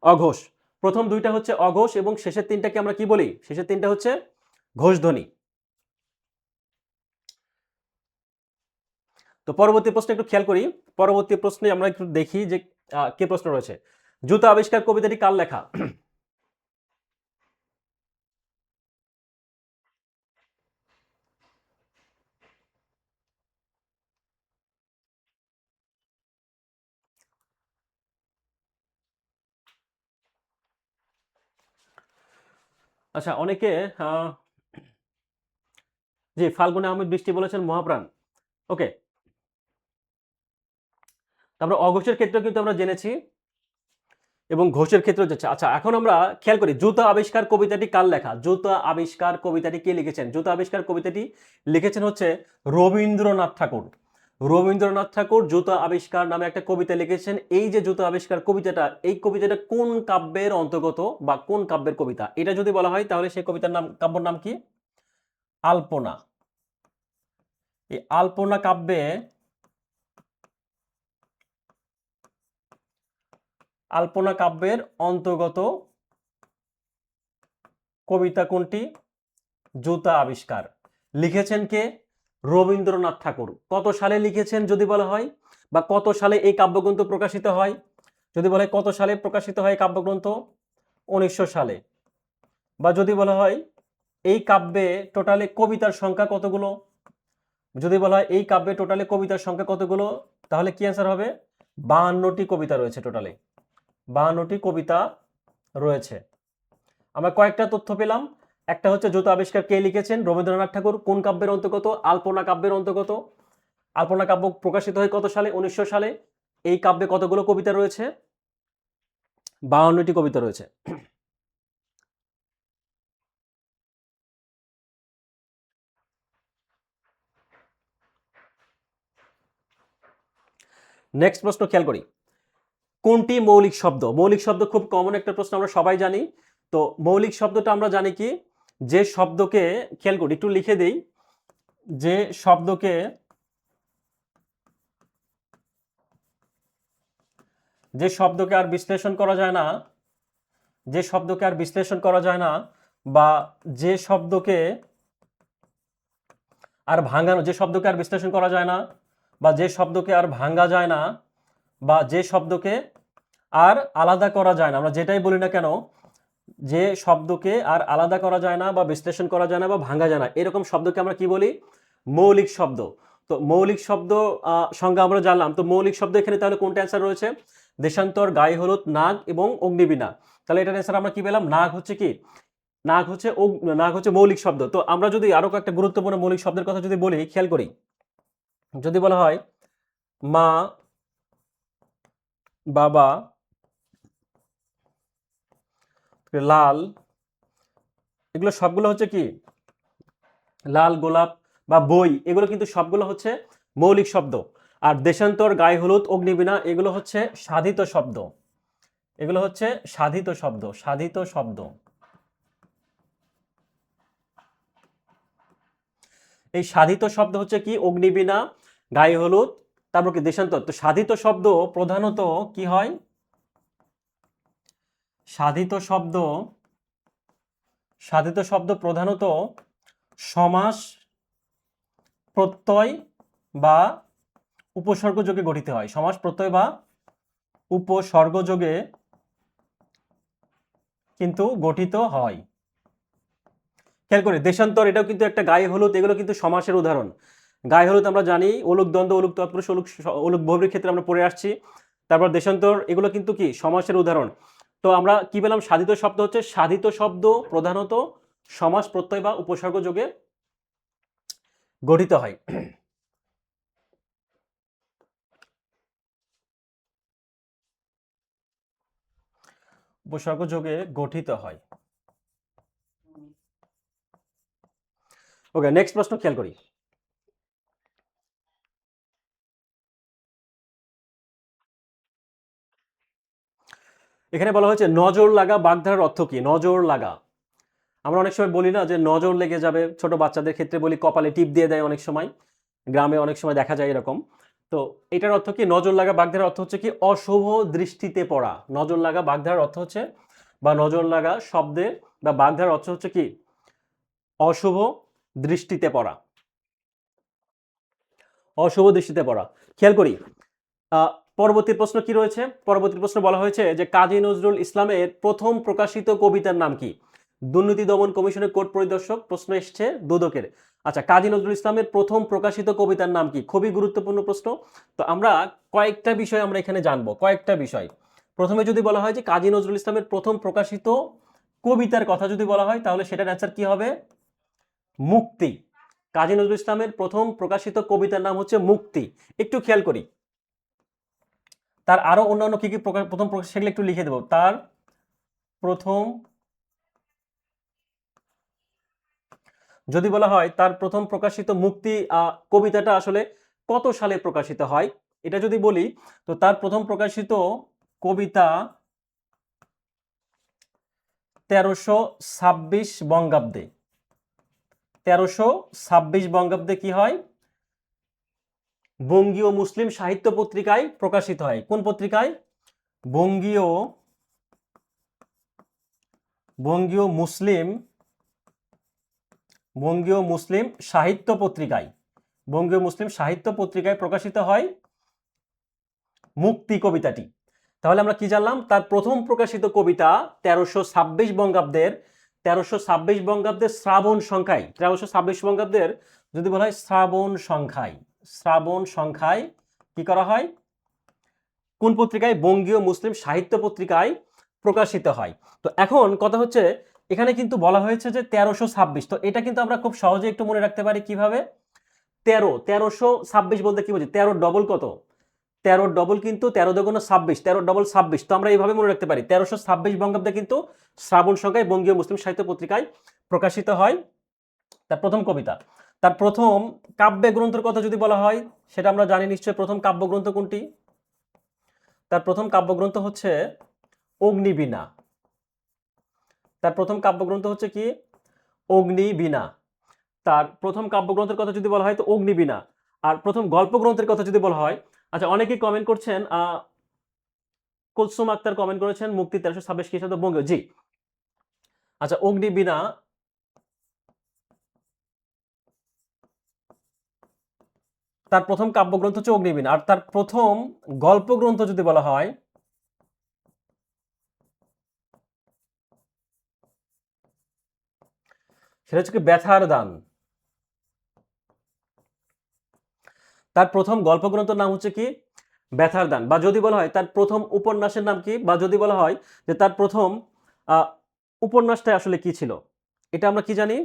অঘোষ। প্রথম দুইটা হচ্ছে অঘোষ এবং শেষের 3টাকে আমরা কি বলি? শেষের 3টা হচ্ছে ঘোষ ধ্বনি। তো পরবর্তী প্রশ্ন একটু খেয়াল করি। পরবর্তী প্রশ্নে আমরা একটু দেখি যে কি প্রশ্ন রয়েছে। জুতা আবিষ্কার কবিতাটি কার লেখা? আচ্ছা, অনেকে জি, ফাল্গুনী আহমেদ বৃষ্টি বলেছেন মহাপ্রাণ। ওকে, তারপরে অঘোষের ক্ষেত্রেও কিন্তু আমরা জেনেছি এবং ঘোষের ক্ষেত্রেও যাচ্ছে। আচ্ছা, এখন আমরা খেয়াল করি জুতা আবিষ্কার কবিতাটি কার লেখা? জুতা আবিষ্কার কবিতাটি কে লিখেছেন? জুতা আবিষ্কার কবিতাটি লিখেছেন হচ্ছে রবীন্দ্রনাথ ঠাকুর। রবীন্দ্রনাথ ঠাকুর জুতা আবিষ্কার নামে একটা কবিতা লিখেছেন। এই যে জুতা আবিষ্কার কবিতাটা, এই কবিতাটা কোন কাব্যের অন্তর্গত বা কোন কাব্যের কবিতা? এটা যদি বলা হয় তাহলে সেই কবিতার নাম, কাব্যের নাম কি? আলপনা। এই আলপনা কাব্যে, আলপনা কাব্যের অন্তর্গত কবিতা কোনটি? জুতা আবিষ্কার। লিখেছেন কে? রবীন্দ্রনাথ ঠাকুর। কত সালে লিখেছেন যদি বলা হয়, বা কত সালে এই কাব্যগ্রন্থ প্রকাশিত হয়? যদি বলা হয় কত সালে প্রকাশিত হয় কাব্যগ্রন্থ? 1900 সালে। বা যদি বলা হয় এই কাব্যে টোটালে কবিতার সংখ্যা কতগুলো? যদি বলা হয় এই কাব্যে টোটালে কবিতার সংখ্যা কতগুলো, তাহলে কি অ্যান্সার হবে? 52টি কবিতা রয়েছে টোটালে। 52টি কবিতা রয়েছে। আমরা কয়েকটা তথ্য পেলাম। একটা হচ্ছে জুতা আবিষ্কার কে লিখেছেন? রবীন্দ্রনাথ ঠাকুর। কোন কাব্যের অন্তর্গত? আলপনা কাব্যের অন্তর্গত। আলপনা কাব্য প্রকাশিত হয় কত সালে? 1900 সালে। এই কাব্যে কতগুলো কবিতা রয়েছে? 52টি কবিতা রয়েছে। নেক্সট প্রশ্ন খেয়াল করি। কোনটি মৌলিক শব্দ? মৌলিক শব্দ খুব কমন একটা প্রশ্ন, আমরা সবাই জানি। তো মৌলিক শব্দটা আমরা জানি কি? যে শব্দকে, খেয়াল করি একটু লিখে দেই, যে শব্দকে, যে শব্দকে আর বিশ্লেষণ করা যায় না, যে শব্দকে আর বিশ্লেষণ করা যায় না, বা যে শব্দকে আর ভাঙানো, যে শব্দকে আর বিশ্লেষণ করা যায় না, বা যে শব্দকে আর ভাঙা যায় না, বা যে শব্দকে আর আলাদা করা যায় না, আমরা যেটাই বলি না কেন, যে শব্দকে আর আলাদা করা যায় না বা বিশ্লেষণ করা যায় না বা ভাঙা যায় না, এরকম শব্দকে আমরা কি বলি? মৌলিক শব্দ। তো মৌলিক শব্দ সংজ্ঞা আমরা জানলাম। তো মৌলিক শব্দ এখানে তাহলে কোনটা অ্যান্সার রয়েছে? দেশান্তর, গায়ে হলুদ, নাগ এবং অগ্নিবীণা। তাহলে এটার অ্যান্সার আমরা কি পেলাম? নাগ হচ্ছে কি? নাগ হচ্ছে মৌলিক শব্দ। তো আমরা যদি আরো কয়েকটা গুরুত্বপূর্ণ মৌলিক শব্দের কথা যদি বলি, খেয়াল করি। যদি বলা হয় মা, বাবা, লাল, এগুলো সবগুলো হচ্ছে কি? লাল, গোলাপ বা বই, এগুলো কিন্তু সবগুলো হচ্ছে মৌলিক শব্দ। আর দেশান্তর, গায়ে হলুদ, অগ্নিবীণা এগুলো হচ্ছে সাধিত শব্দ। এগুলো হচ্ছে সাধিত শব্দ, সাধিত শব্দ। এই সাধিত শব্দ হচ্ছে কি? অগ্নিবীণা, গায়ে হলুদ, তারপর কি দেশান্তর। তো সাধিত শব্দ প্রধানত কি হয়? সাধিত শব্দ, সাধিত শব্দ প্রধানত সমাস, প্রত্যয় বা উপসর্গযোগে গঠিত হয়। সমাস, প্রত্যয় বা উপসর্গযোগে কিন্তু গঠিত হয়। খেয়াল করি, দেশান্তর এটাও কিন্তু একটা, গায়ে হলুদ এগুলো কিন্তু সমাসের উদাহরণ। গায়ে হলুদ আমরা জানি অলুক দ্বন্দ্ব, অলুক তৎপুরুষ, অলুক বহুব্রীর ক্ষেত্রে আমরা পড়ে আসছি। তারপর দেশান্তর এগুলো কিন্তু কি? সমাসের উদাহরণ। তো আমরা কি পেলাম? সাধিত শব্দ হচ্ছে সাধিত শব্দ প্রধানত সমাস, প্রত্যয় বা উপসর্গ যোগে গঠিত হয়। উপসর্গ যোগে গঠিত হয়। ওকে, নেক্সট প্রশ্ন খেয়াল করি। এখানে বলা হয়েছে নজর লাগা বাগধারার অর্থ কি? নজর লাগা, আমরা অনেক সময় বলি না যে নজর লেগে যাবে, ছোট বাচ্চাদের ক্ষেত্রে বলি কপালে টিপ দিয়ে দেয় অনেক সময়, গ্রামে অনেক সময় দেখা যায় এরকম। তো এটার অর্থ কি? নজর লাগা বাগধারার অর্থ হচ্ছে কি? অশুভ দৃষ্টিতে পড়া। নজর লাগা বাগধারার অর্থ হচ্ছে, বা নজর লাগা শব্দে বা বাগধারার অর্থ হচ্ছে কি? অশুভ দৃষ্টিতে পড়া। অশুভ দৃষ্টিতে পড়া। খেয়াল করি, পরবর্তী প্রশ্ন কি রয়েছে? পরবর্তী প্রশ্ন বলা হয়েছে যে কাজী নজরুল ইসলামের প্রথম প্রকাশিত কবিতার নাম কি? দুর্নীতি দমন কমিশনের কোর্ট পরিদর্শক, প্রশ্ন এসছে দুদকের। আচ্ছা, কাজী নজরুল ইসলামের প্রথম প্রকাশিত কবিতার নাম কি? খুবই গুরুত্বপূর্ণ প্রশ্ন। তো আমরা কয়েকটা বিষয় আমরা এখানে জানবো, কয়েকটা বিষয়। প্রথমে যদি বলা হয় যে কাজী নজরুল ইসলামের প্রথম প্রকাশিত কবিতার কথা যদি বলা হয়, তাহলে সেটার অ্যান্সার কি হবে? মুক্তি। কাজী নজরুল ইসলামের প্রথম প্রকাশিত কবিতার নাম হচ্ছে মুক্তি। একটু খেয়াল করি, তার আরো অন্যান্য কি কি প্রথম প্রকাশ, সেগুলো একটু লিখে দেব। তার প্রথম, যদি বলা হয় তার প্রথম প্রকাশিত মুক্তি কবিতাটা আসলে কত সালে প্রকাশিত হয়, এটা যদি বলি, তো তার প্রথম প্রকাশিত কবিতা 1326 বঙ্গাব্দে। 1326 বঙ্গাব্দে কি হয়? বঙ্গীয় মুসলিম সাহিত্য পত্রিকায় প্রকাশিত হয়। কোন পত্রিকায়? বঙ্গীয়, বঙ্গীয় মুসলিম, বঙ্গীয় মুসলিম সাহিত্য পত্রিকায়, বঙ্গীয় মুসলিম সাহিত্য পত্রিকায় প্রকাশিত হয় মুক্তি কবিতাটি। তাহলে আমরা কি জানলাম? তার প্রথম প্রকাশিত কবিতা 1326 বঙ্গাব্দের, 1326 বঙ্গাব্দের শ্রাবণ সংখ্যায়, 1326 বঙ্গাব্দের যদি বলা হয় শ্রাবণ সংখ্যায়, শ্রাবণ সংখ্যায় কি করা হয়? কোন পত্রিকায়? বঙ্গীয় মুসলিম সাহিত্য পত্রিকায় প্রকাশিত হয়। তো এখন কথা হচ্ছে, এখানে কিন্তু বলা হয়েছে যে 1326, তো এটা কিন্তু আমরা খুব সহজে একটু মনে রাখতে পারি কিভাবে? 1326 বলতে কি বুঝি? 13 ডবল কত? 13 ডবল কিন্তু 13 দুগুণ 26, 13 ডবল 26। তো আমরা এইভাবে মনে রাখতে পারি 1326 বঙ্গাব্দে কিন্তু শ্রাবণ সংখ্যায় বঙ্গীয় মুসলিম সাহিত্য পত্রিকায় প্রকাশিত হয় তার প্রথম কবিতা। তার প্রথম কাব্য গ্রন্থের কথা যদি বলা হয়, সেটা আমরা জানি নিশ্চয়ই। প্রথম কাব্যগ্রন্থ কোনটি? তার প্রথম কাব্যগ্রন্থ হচ্ছে অগ্নিবীণা। তার প্রথম কাব্যগ্রন্থ হচ্ছে কি? অগ্নিবীণা। তার প্রথম কাব্যগ্রন্থের কথা যদি বলা হয় তো অগ্নিবীণা। আর প্রথম গল্প গ্রন্থের কথা যদি বলা হয়, আচ্ছা অনেকেই কমেন্ট করছেন, কুলসুম আক্তার কমেন্ট করেছেন মুক্তি 1326 খ্রিস্টাব্দ বঙ্গীয়, জি। আচ্ছা, অগ্নিবীণা তার প্রথম কাব্যগ্রন্থ হচ্ছে অগ্নিবীণা। আর তার প্রথম গল্প গ্রন্থ যদি বলা হয়, সেটা হচ্ছে কি ব্যথার দান। তার প্রথম গল্পগ্রন্থের নাম হচ্ছে কি ব্যথার দান, বা যদি বলা হয় তার প্রথম উপন্যাসের নাম কি, বা যদি বলা হয় যে তার প্রথম আহ, উপন্যাসটা আসলে কি ছিল, এটা আমরা কি জানি?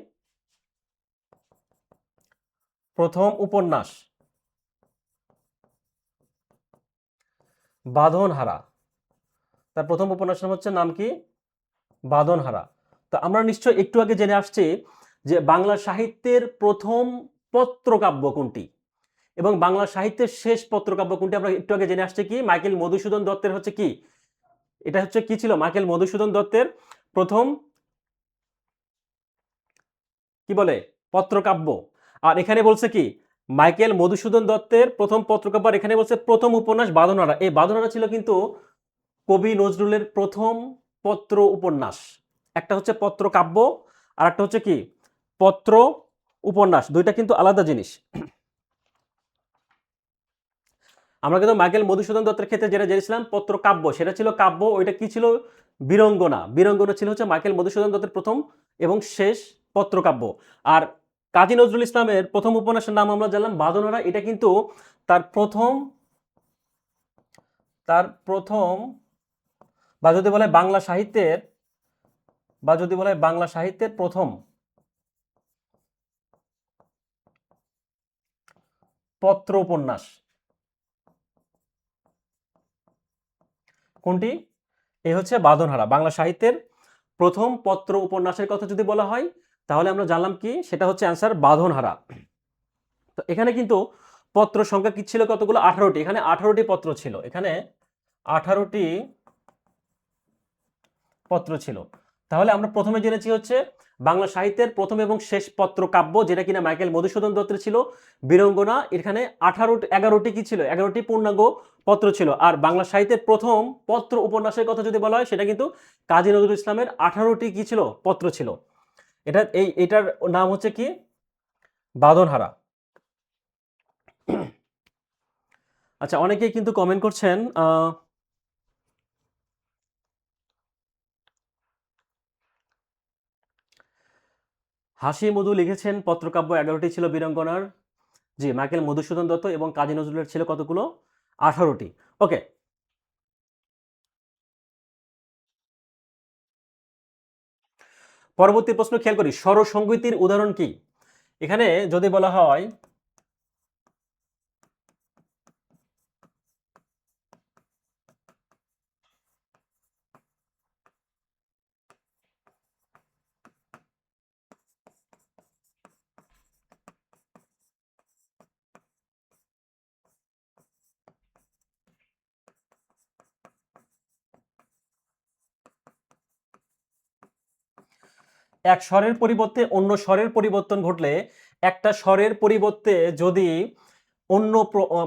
প্রথম উপন্যাস বাঁধনহারা। তার প্রথম উপন্যাসের হচ্ছে নাম কি? বাঁধনহারা। তো আমরা নিশ্চয় একটু আগে জেনে আসছি যে বাংলা সাহিত্যের প্রথম পত্রকাব্য কোনটি এবং বাংলা সাহিত্যের শেষ পত্রকাব্য কোনটি, আমরা একটু আগে জেনে আসছি কি মাইকেল মধুসূদন দত্তের হচ্ছে কি, এটা হচ্ছে কি ছিল মাইকেল মধুসূদন দত্তের প্রথম কি বলে পত্রকাব্য। আর এখানে বলছে কি মাইকেল মধুসূদন দত্তের প্রথম পত্রকাব্য, আর এখানে বলছে প্রথম উপন্যাস বাঁধনহারা। এই বাঁধনহারা ছিল কিন্তু কবি নজরুলের প্রথম পত্র উপন্যাস। একটা হচ্ছে পত্রকাব্য আর একটা হচ্ছে কি পত্র উপন্যাস, দুইটা কিন্তু আলাদা জিনিস। আমরা কিন্তু মাইকেল মধুসূদন দত্তের ক্ষেত্রে যেটা জেনেছিলাম পত্রকাব্য, সেটা ছিল কাব্য, ওইটা কি ছিল বীরঙ্গনা। বীরঙ্গনা ছিল হচ্ছে মাইকেল মধুসূদন দত্তের প্রথম এবং শেষ পত্রকাব্য। আর কাজী নজরুল ইসলামের প্রথম উপন্যাসের নাম আমরা জানলাম বাঁধনহারা, এটা কিন্তু তার প্রথম তার প্রথম, বা যদি বলে বাংলা সাহিত্যের, বা যদি বলে বাংলা সাহিত্যের প্রথম পত্র উপন্যাস কোনটি? এ হচ্ছে বাঁধনহারা। বাংলা সাহিত্যের প্রথম পত্র উপন্যাসের কথা যদি বলা হয় তাহলে আমরা জানলাম কি সেটা হচ্ছে অ্যান্সার বাঁধনহারা। তো এখানে কিন্তু পত্র সংখ্যা কি ছিল কতগুলো? 18টি। এখানে 18টি পত্র ছিল, এখানে 18টি পত্র ছিল। তাহলে আমরা প্রথমে জেনেছি হচ্ছে বাংলা সাহিত্যের প্রথম এবং শেষ পত্র কাব্য, যেটা কিনা মাইকেল মধুসূদন দত্তের ছিল বীরঙ্গনা। এখানে 11টি কি ছিল? 11টি পূর্ণাঙ্গ পত্র ছিল। আর বাংলা সাহিত্যের প্রথম পত্র উপন্যাসের কথা যদি বলা হয় সেটা কিন্তু কাজী নজরুল ইসলামের 18টি কি ছিল? পত্র ছিল। এটার নাম হচ্ছে কি বাঁধনহারা। আচ্ছা, অনেকেই কিন্তু কমেন্ট করছেন হাসি মধু লিখেছেন পত্রকাব্য 11টি ছিল বীরাঙ্গনার। জি, মাইকেল মধুসূদন দত্ত এবং কাজী নজরুলের ছিল কতগুলো? 18টি। ওকে, পরবর্তী প্রশ্ন খেয়াল করি, স্বরসঙ্গীতির উদাহরণ কি? এখানে যদি বলা হয় এক স্বরের পরিবর্তে অন্য স্বরের পরিবর্তন ঘটলে, একটা স্বরের পরিবর্তে যদি অন্য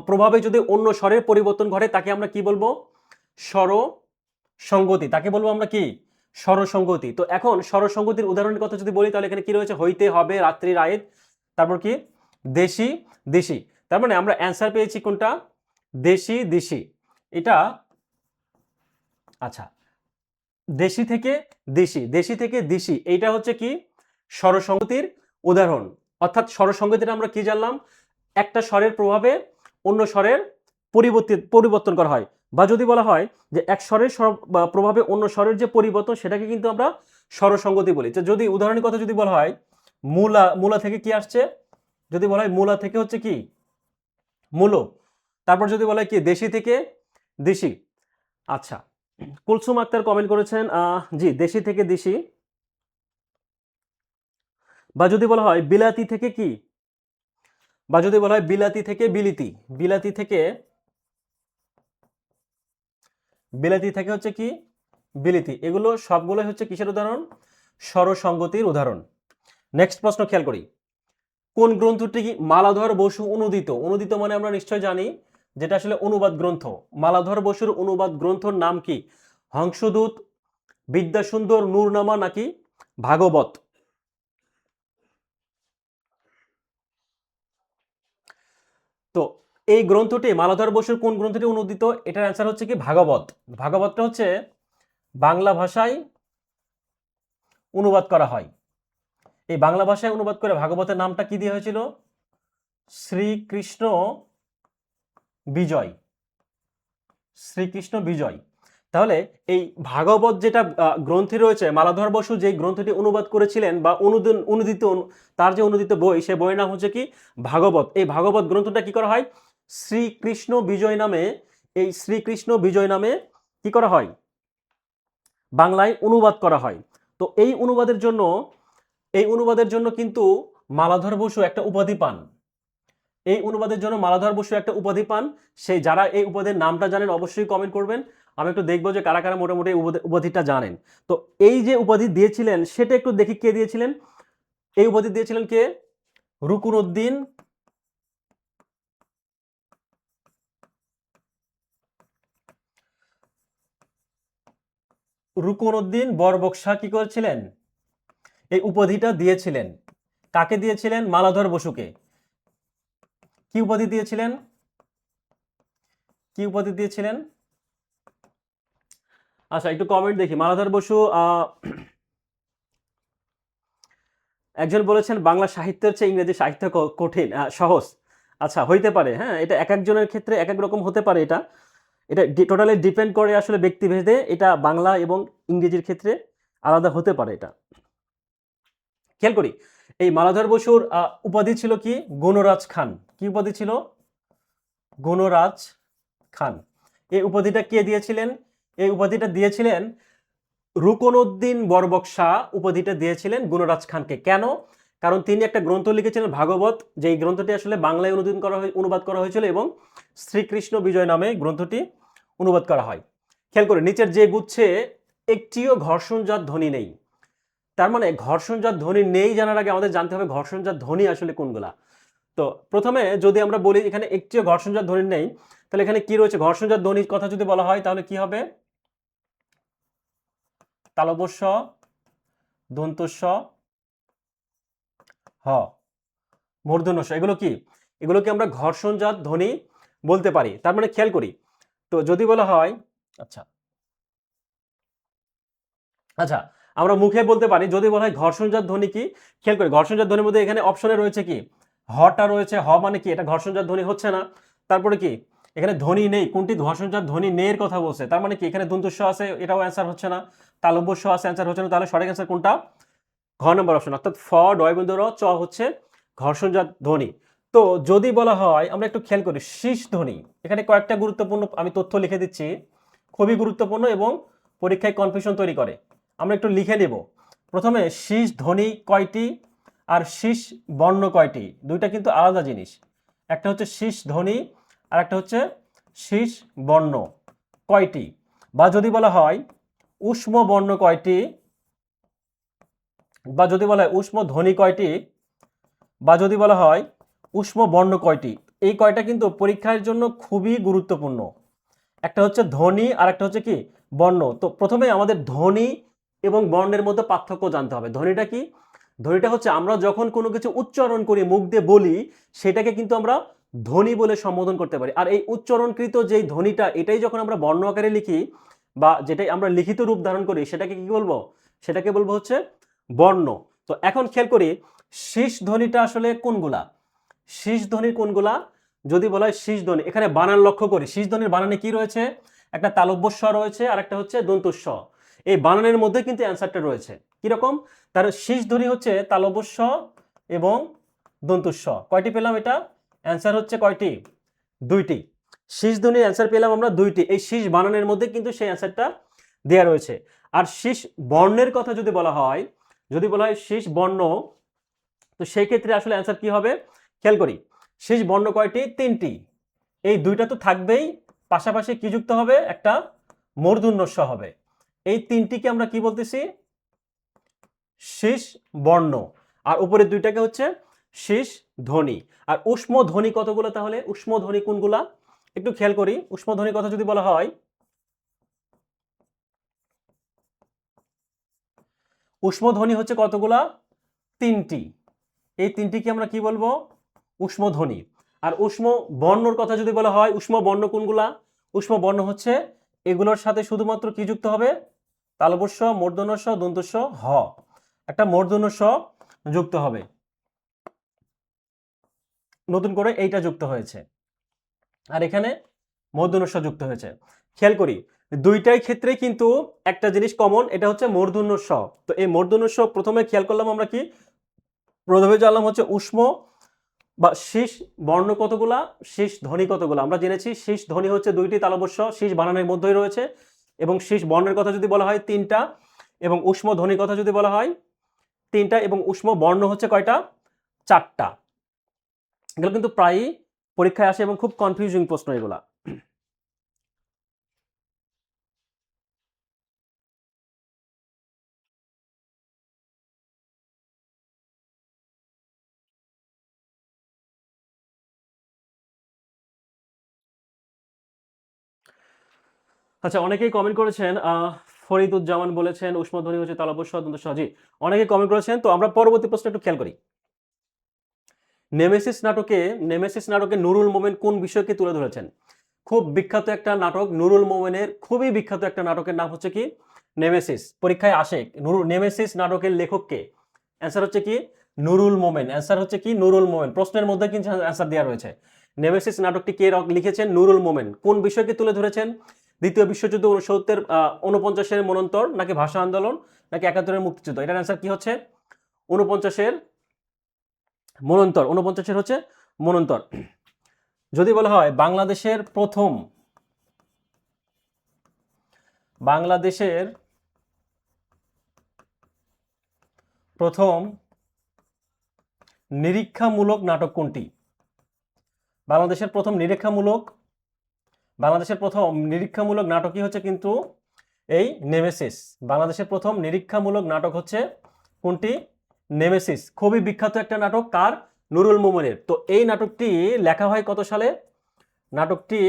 প্রভাবে যদি অন্য স্বরের পরিবর্তন ঘটে তাকে আমরা কি বলবো? স্বর সংগতি। তাকে বলবো আমরা কি? স্বরসঙ্গতি। তো এখন স্বরসঙ্গতির উদাহরণের কথা যদি বলি তাহলে এখানে কি রয়েছে? হইতে, হবে, রাত্রির আয়েত, তারপর কি দেশি দিশি। তার মানে আমরা অ্যান্সার পেয়েছি কোনটা? দেশি দিশি। এটা আচ্ছা, দেশি থেকে দেশি, দেশি থেকে দিশি, এইটা হচ্ছে কি স্বরসঙ্গতির উদাহরণ। অর্থাৎ স্বরসঙ্গতিটা আমরা কি জানলাম? একটা স্বরের প্রভাবে অন্য স্বরের পরিবর্তন করা হয়, বা যদি বলা হয় যে এক স্বরের প্রভাবে অন্য স্বরের যে পরিবর্তন সেটাকে কিন্তু আমরা স্বরসঙ্গতি বলি। তো যদি উদাহরণের কথা যদি বলা হয় মূলা, মূলা থেকে কি আসছে? যদি বলা হয় মূলা থেকে হচ্ছে কি মূলো। তারপর যদি বলা হয় কি দেশি থেকে দেশি। আচ্ছা, কুলসুম আক্তার কমেন্ট করেছেন জি দেশি থেকে দেশি। বা যদি বলা হয় বিলাতি থেকে কি, বা যদি বলা হয় বিলাতি থেকে বিলিতি, বিলাতি থেকে বিলাতি থেকে হচ্ছে কি বিলিতি, এগুলো সবগুলোই হচ্ছে কিসের উদাহরণ? স্বরসঙ্গতির উদাহরণ। নেক্সট প্রশ্ন খেয়াল করি, কোন গ্রন্থটি কি মালাধর বসু অনুদিত? অনুদিত মানে আমরা নিশ্চয় জানি যেটা আসলে অনুবাদ গ্রন্থ। মালাধর বসুর অনুবাদ গ্রন্থর নাম কি? হংসদূত, বিদ্যাসুন্দর, নূরনামা নাকি ভাগবত? তো এই গ্রন্থটি মালাধর বসুর কোন গ্রন্থটি অনুদিত? এটার অ্যান্সার হচ্ছে কি ভাগবত। ভাগবতটা হচ্ছে বাংলা ভাষায় অনুবাদ করা হয়। এই বাংলা ভাষায় অনুবাদ করে ভাগবতের নামটা কি দিয়ে হয়েছিল? শ্রীকৃষ্ণ বিজয়। শ্রীকৃষ্ণ বিজয়। তাহলে এই ভাগবত যেটা গ্রন্থে রয়েছে, মালাধর বসু যে গ্রন্থটি অনুবাদ করেছিলেন বা অনুদিত তার যে অনুদিত বই, সে বইয়ের নাম হচ্ছে কি? ভাগবত। এই ভাগবত গ্রন্থটা কি করা হয়? শ্রীকৃষ্ণ বিজয় নামে, এই শ্রীকৃষ্ণ বিজয় নামে কি করা হয়? বাংলায় অনুবাদ করা হয়। তো এই অনুবাদের জন্য কিন্তু মালাধর বসু একটা উপাধি পান। এই অনুবাদের জন্য মালাধর বসু একটা উপাধি পান। সেই যারা এই উপাধির নামটা জানেন অবশ্যই কমেন্ট করবেন। আমি একটু দেখবো যে কারা কারা মোটামুটি উপাধিটা জানেন। তো এই যে উপাধি দিয়েছিলেন সেটা একটু দেখি কে দিয়েছিলেন। এই উপাধি দিয়েছিলেন কে? রুকুনুদ্দিন বরবক্সা কি করেছিলেন? এই উপাধিটা দিয়েছিলেন। কাকে দিয়েছিলেন? মালাধর বসুকে। কি উপাধি দিয়েছিলেন? কি উপাধি দিয়েছিলেন? আচ্ছা, একটু কমেন্ট দেখি। মালাধর বসু একজন বলেছেন বাংলা সাহিত্যের চেয়ে ইংরেজি সাহিত্য কঠিন, সহজ। আচ্ছা, হইতে পারে, হ্যাঁ, এটা এক একজনের ক্ষেত্রে এক এক রকম হতে পারে। এটা এটা টোটালি ডিপেন্ড করে আসলে ব্যক্তিভেদে। এটা বাংলা এবং ইংরেজির ক্ষেত্রে আলাদা হতে পারে। এটা খেয়াল করি। এই মালাধর বসুর উপাধি ছিল কি? গুণরাজ খান। কি উপাধি ছিল? গুণরাজ খান। এই উপাধিটা কে দিয়েছিলেন? এই উপাধিটা দিয়েছিলেন রুকনউদ্দিন বরবক্সা। উপাধিটা দিয়েছিলেন গুণরাজ খানকে। কেন? কারণ তিনি একটা গ্রন্থ লিখেছিলেন ভাগবত, যেই গ্রন্থটি আসলে বাংলায় অনুবাদ করা হয়েছিল এবং শ্রীকৃষ্ণ বিজয় নামে গ্রন্থটি অনুবাদ করা হয়। খেয়াল করে নিচের যে গুচ্ছে একটিও ঘর্ষণজাত ধ্বনি নেই। তার মানে ঘর্ষণজাত ধ্বনি নেই জানার আগে আমাদের জানতে হবে ঘর্ষণজাত ধ্বনি আসলে কোনগুলা। তো প্রথমে যদি আমরা বলি এখানে একটিও ঘর্ষণজাত ধ্বনি নেই, তাহলে এখানে কি রয়েছে? ঘর্ষণজাত ধ্বনির কথা যদি বলা হয় তাহলে কি হবে? তালব্য শ, দন্ত স, হ, মূর্ধন্য ষ। এগুলো কি? এগুলোকে আমরা ঘর্ষণজাত ধ্বনি বলতে পারি। তার মানে খেয়াল করি। তো যদি বলা হয়, আচ্ছা আচ্ছা আমরা মুখে বলতে পারি। যদি বলা হয় ঘর্ষণজাত ধ্বনি কি, খেয়াল করি ঘর্ষণজাত ধ্বনির মধ্যে এখানে অপশনে রয়েছে কি? হটা রয়েছে। হ মানে কি? এটা ঘর্ষণজাত ধ্বনি হচ্ছে না। তারপরে কি? এখানে ধ্বনি নেই। কোনটি ঘর্ষণজাত ধ্বনি নেই এর কথা বলছে। তার মানে কি? এখানে দন্তস্ব আছে, এটাও অ্যান্সার হচ্ছে না। তালব্য শ আছে, অ্যান্সার হচ্ছে না। তাহলে সঠিক অ্যান্সার কোনটা? ঘ নম্বর অপশন, অর্থাৎ ফ ডয়বন্ধ র চ হচ্ছে ঘর্ষণজাত ধ্বনি। তো যদি বলা হয়, আমরা একটু খেয়াল করি শীষ ধ্বনি। এখানে কয়েকটা গুরুত্বপূর্ণ আমি তথ্য লিখে দিচ্ছি, খুবই গুরুত্বপূর্ণ এবং পরীক্ষায় কনফিউশন তৈরি করে। আমরা একটু লিখে নেব। প্রথমে শীষ ধ্বনি কয়টি আর শীষ বর্ণ কয়টি? দুইটা কিন্তু আলাদা জিনিস। একটা হচ্ছে শীষ ধ্বনি আর একটা হচ্ছে শীষ বর্ণ কয়টি। বা যদি বলা হয় উষ্ম বর্ণ কয়টি, বা যদি বলা হয় উষ্ম ধ্বনি কয়টি, বা যদি বলা হয় উষ্ম বর্ণ কয়টি, এই কয়টা কিন্তু পরীক্ষার জন্য খুবই গুরুত্বপূর্ণ। একটা হচ্ছে ধ্বনি আর একটা হচ্ছে কি? বর্ণ। তো প্রথমে আমাদের ধ্বনি এবং বর্ণের মধ্যে পার্থক্য জানতে হবে। ধ্বনিটা কি? ধ্বনিটা হচ্ছে আমরা যখন কোনো কিছু উচ্চারণ করি, মুখ দিয়ে বলি, সেটাকে কিন্তু আমরা ধ্বনি বলে সম্বোধন করতে পারি। আর এই উচ্চারণকৃত যেই ধ্বনিটা, এটাই যখন আমরা বর্ণ আকারে লিখি বা যেটাই আমরা লিখিত রূপ ধারণ করি, সেটাকে কি বলবো? সেটাকে বলবো হচ্ছে বর্ণ। তো এখন খেয়াল করি শীষ ধ্বনিটা আসলে কোনগুলা? শীষ ধ্বনির কোনগুলা? যদি বলা হয় শীষ ধ্বনি, এখানে বানান লক্ষ্য করি। শীষ ধ্বনির বানানে কি রয়েছে? একটা তালব্য শ রয়েছে আর একটা হচ্ছে দন্ত স। এই বানানের মধ্যে কিন্তু অ্যান্সারটা রয়েছে। কিরকম? তার শীষ ধ্বনি হচ্ছে তালব্য শ এবং দন্ত স। কয়টি পেলাম? এটা অ্যান্সার হচ্ছে কয়টি? দুইটি। শীষ ধ্বনির অ্যান্সার পেলাম আমরা দুইটি। এই শীষ বানানের মধ্যে কিন্তু সেই অ্যান্সারটা দেয়া রয়েছে। আর শীষ বর্ণের কথা যদি বলা হয়, যদি বলা হয় শীষ বর্ণ, তো সেই ক্ষেত্রে আসলে অ্যান্সার কি হবে? খেয়াল করি শীষ বর্ণ কয়টি? তিনটি। এই দুইটা তো থাকবেই, পাশাপাশি কি যুক্ত হবে? একটা মূর্ধন্য ষ হবে। এই তিনটিকে আমরা কি বলতেছি? শীষ বর্ণ। আর উপরের দুইটাকে হচ্ছে শীষ ধ্বনি। আর উষ্ম ধ্বনি কতগুলো তাহলে? উষ্ম ধ্বনি কোনগুলা? একটু খেয়াল করি। উষ্ম ধ্বনির কথা যদি বলা হয়, উষ্ম ধ্বনি হচ্ছে কতগুলা? তিনটি। এই তিনটিকে আমরা কি বলবো? উষ্ম ধ্বনি। আর উষ্ম বর্ণর কথা যদি বলা হয়, উষ্ম বর্ণ কোনগুলা? উষ্ম বর্ণ হচ্ছে এগুলোর সাথে শুধুমাত্র কি যুক্ত হবে? তালব্য শ, মূর্ধন্য ষ, দন্ত স, হ। একটা মূর্ধন্য ষ যুক্ত হবে, নতুন করে এইটা যুক্ত হয়েছে, আর এখানে মূর্ধন্য ষ যুক্ত হয়েছে। খেয়াল করি দুইটাই ক্ষেত্রে কিন্তু একটা জিনিস কমন, এটা হচ্ছে মূর্ধন্য ষ। তো এই মূর্ধন্য ষ প্রথমে খেয়াল করলাম আমরা কি, প্রথমে জানলাম হচ্ছে উষ্ম বা শীষ বর্ণ কতগুলা, শীষ ধ্বনি কতগুলা। আমরা জেনেছি শীষ ধ্বনি হচ্ছে দুইটি তালব্য শীষ বানানের মধ্যেই রয়েছে, এবং শীষ বর্ণের কথা যদি বলা হয় তিনটা, এবং উষ্ম ধ্বনির কথা যদি বলা হয় তিনটা, এবং উষ্ম বর্ণ হচ্ছে কয়টা, চারটা। এগুলো কিন্তু প্রায়ই পরীক্ষায় আসে এবং খুব কনফিউজিং প্রশ্ন এগুলা। আচ্ছা, অনেকেই কমেন্ট করেছেন, ফরিদুজ্জামান বলেছেন উষ্মধ্বনি হচ্ছে তালব্য শ দন্ত স। জি, অনেকেই কমেন্ট করেছেন। তো আমরা পরবর্তী প্রশ্ন একটু খেয়াল করি। নেমেসিস নাটকে নুরুল মোমেন কোন বিষয়কে তুলে ধরেছেন? খুব বিখ্যাত একটা নাটক, নুরুল মোমেনের খুবই বিখ্যাত একটা নাটকের নাম হচ্ছে কি, নেমেসিস। পরীক্ষায় আসে নেমেসিস নাটকের লেখক কে? অ্যান্সার হচ্ছে কি নুরুল মোমেন। অ্যান্সার হচ্ছে কি নুরুল মোমেন, প্রশ্নের মধ্যে কিন্তু অ্যান্সার দেওয়া রয়েছে। নেমেসিস নাটকটি কে লিখেছেন? নুরুল মোমেন। কোন বিষয়কে তুলে ধরেছেন? দ্বিতীয় বিশ্বযুদ্ধ, 49-এর মনন্তর, নাকি ভাষা আন্দোলন, নাকি 71-এর মুক্তিযুদ্ধ? এটার অ্যান্সার কি হচ্ছে 49-এর মনন্তর। 49-এর হচ্ছে মনন্তর। যদি বলা হয় বাংলাদেশের প্রথম নিরীক্ষামূলক নাটক কোনটি? বাংলাদেশের প্রথম নিরীক্ষামূলক নাটকই হচ্ছে কিন্তু এই নেমেসিস। বাংলাদেশের প্রথম নিরীক্ষামূলক নাটক হচ্ছে কোনটি? নেমেসিস। খুবই বিখ্যাত একটা নাটক, কার? নুরুল মোমেনের। তো এই নাটকটি লেখা হয় কত সালে? নাটকটি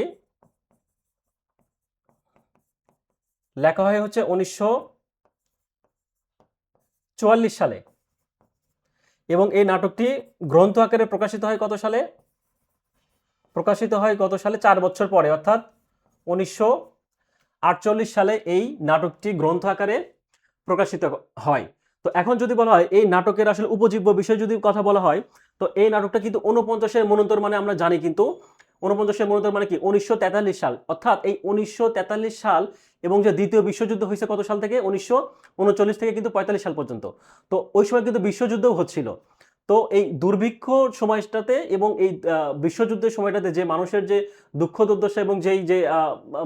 লেখা হয় হচ্ছে 1944 সালে, এবং এই নাটকটি গ্রন্থ আকারে প্রকাশিত হয় কত সালে? 4 বছর পরে, অর্থাৎ 1948 সালে এই নাটকটি গ্রন্থ আকারে প্রকাশিত হয়। তো এখন যদি বলা হয় এই নাটকের আসলে উপজীব্য বিষয় যদি কথা বলা হয়, তো এই নাটকটা কিন্তু 49-এর মনন্তর, মানে আমরা জানি কিন্তু 49-এর মনন্তর মানে কি 1943 সাল, অর্থাৎ এই 1943 সাল, এবং যে দ্বিতীয় বিশ্বযুদ্ধ হয়েছে কত সাল থেকে? 1939 থেকে কিন্তু 45 সাল পর্যন্ত। তো ওই সময় কিন্তু বিশ্বযুদ্ধও হচ্ছিল। তো এই দুর্ভিক্ষ সময়টাতে এবং এই বিশ্বযুদ্ধের সময়টাতে যে মানুষের যে দুঃখ দুর্দশা, এবং যেই যে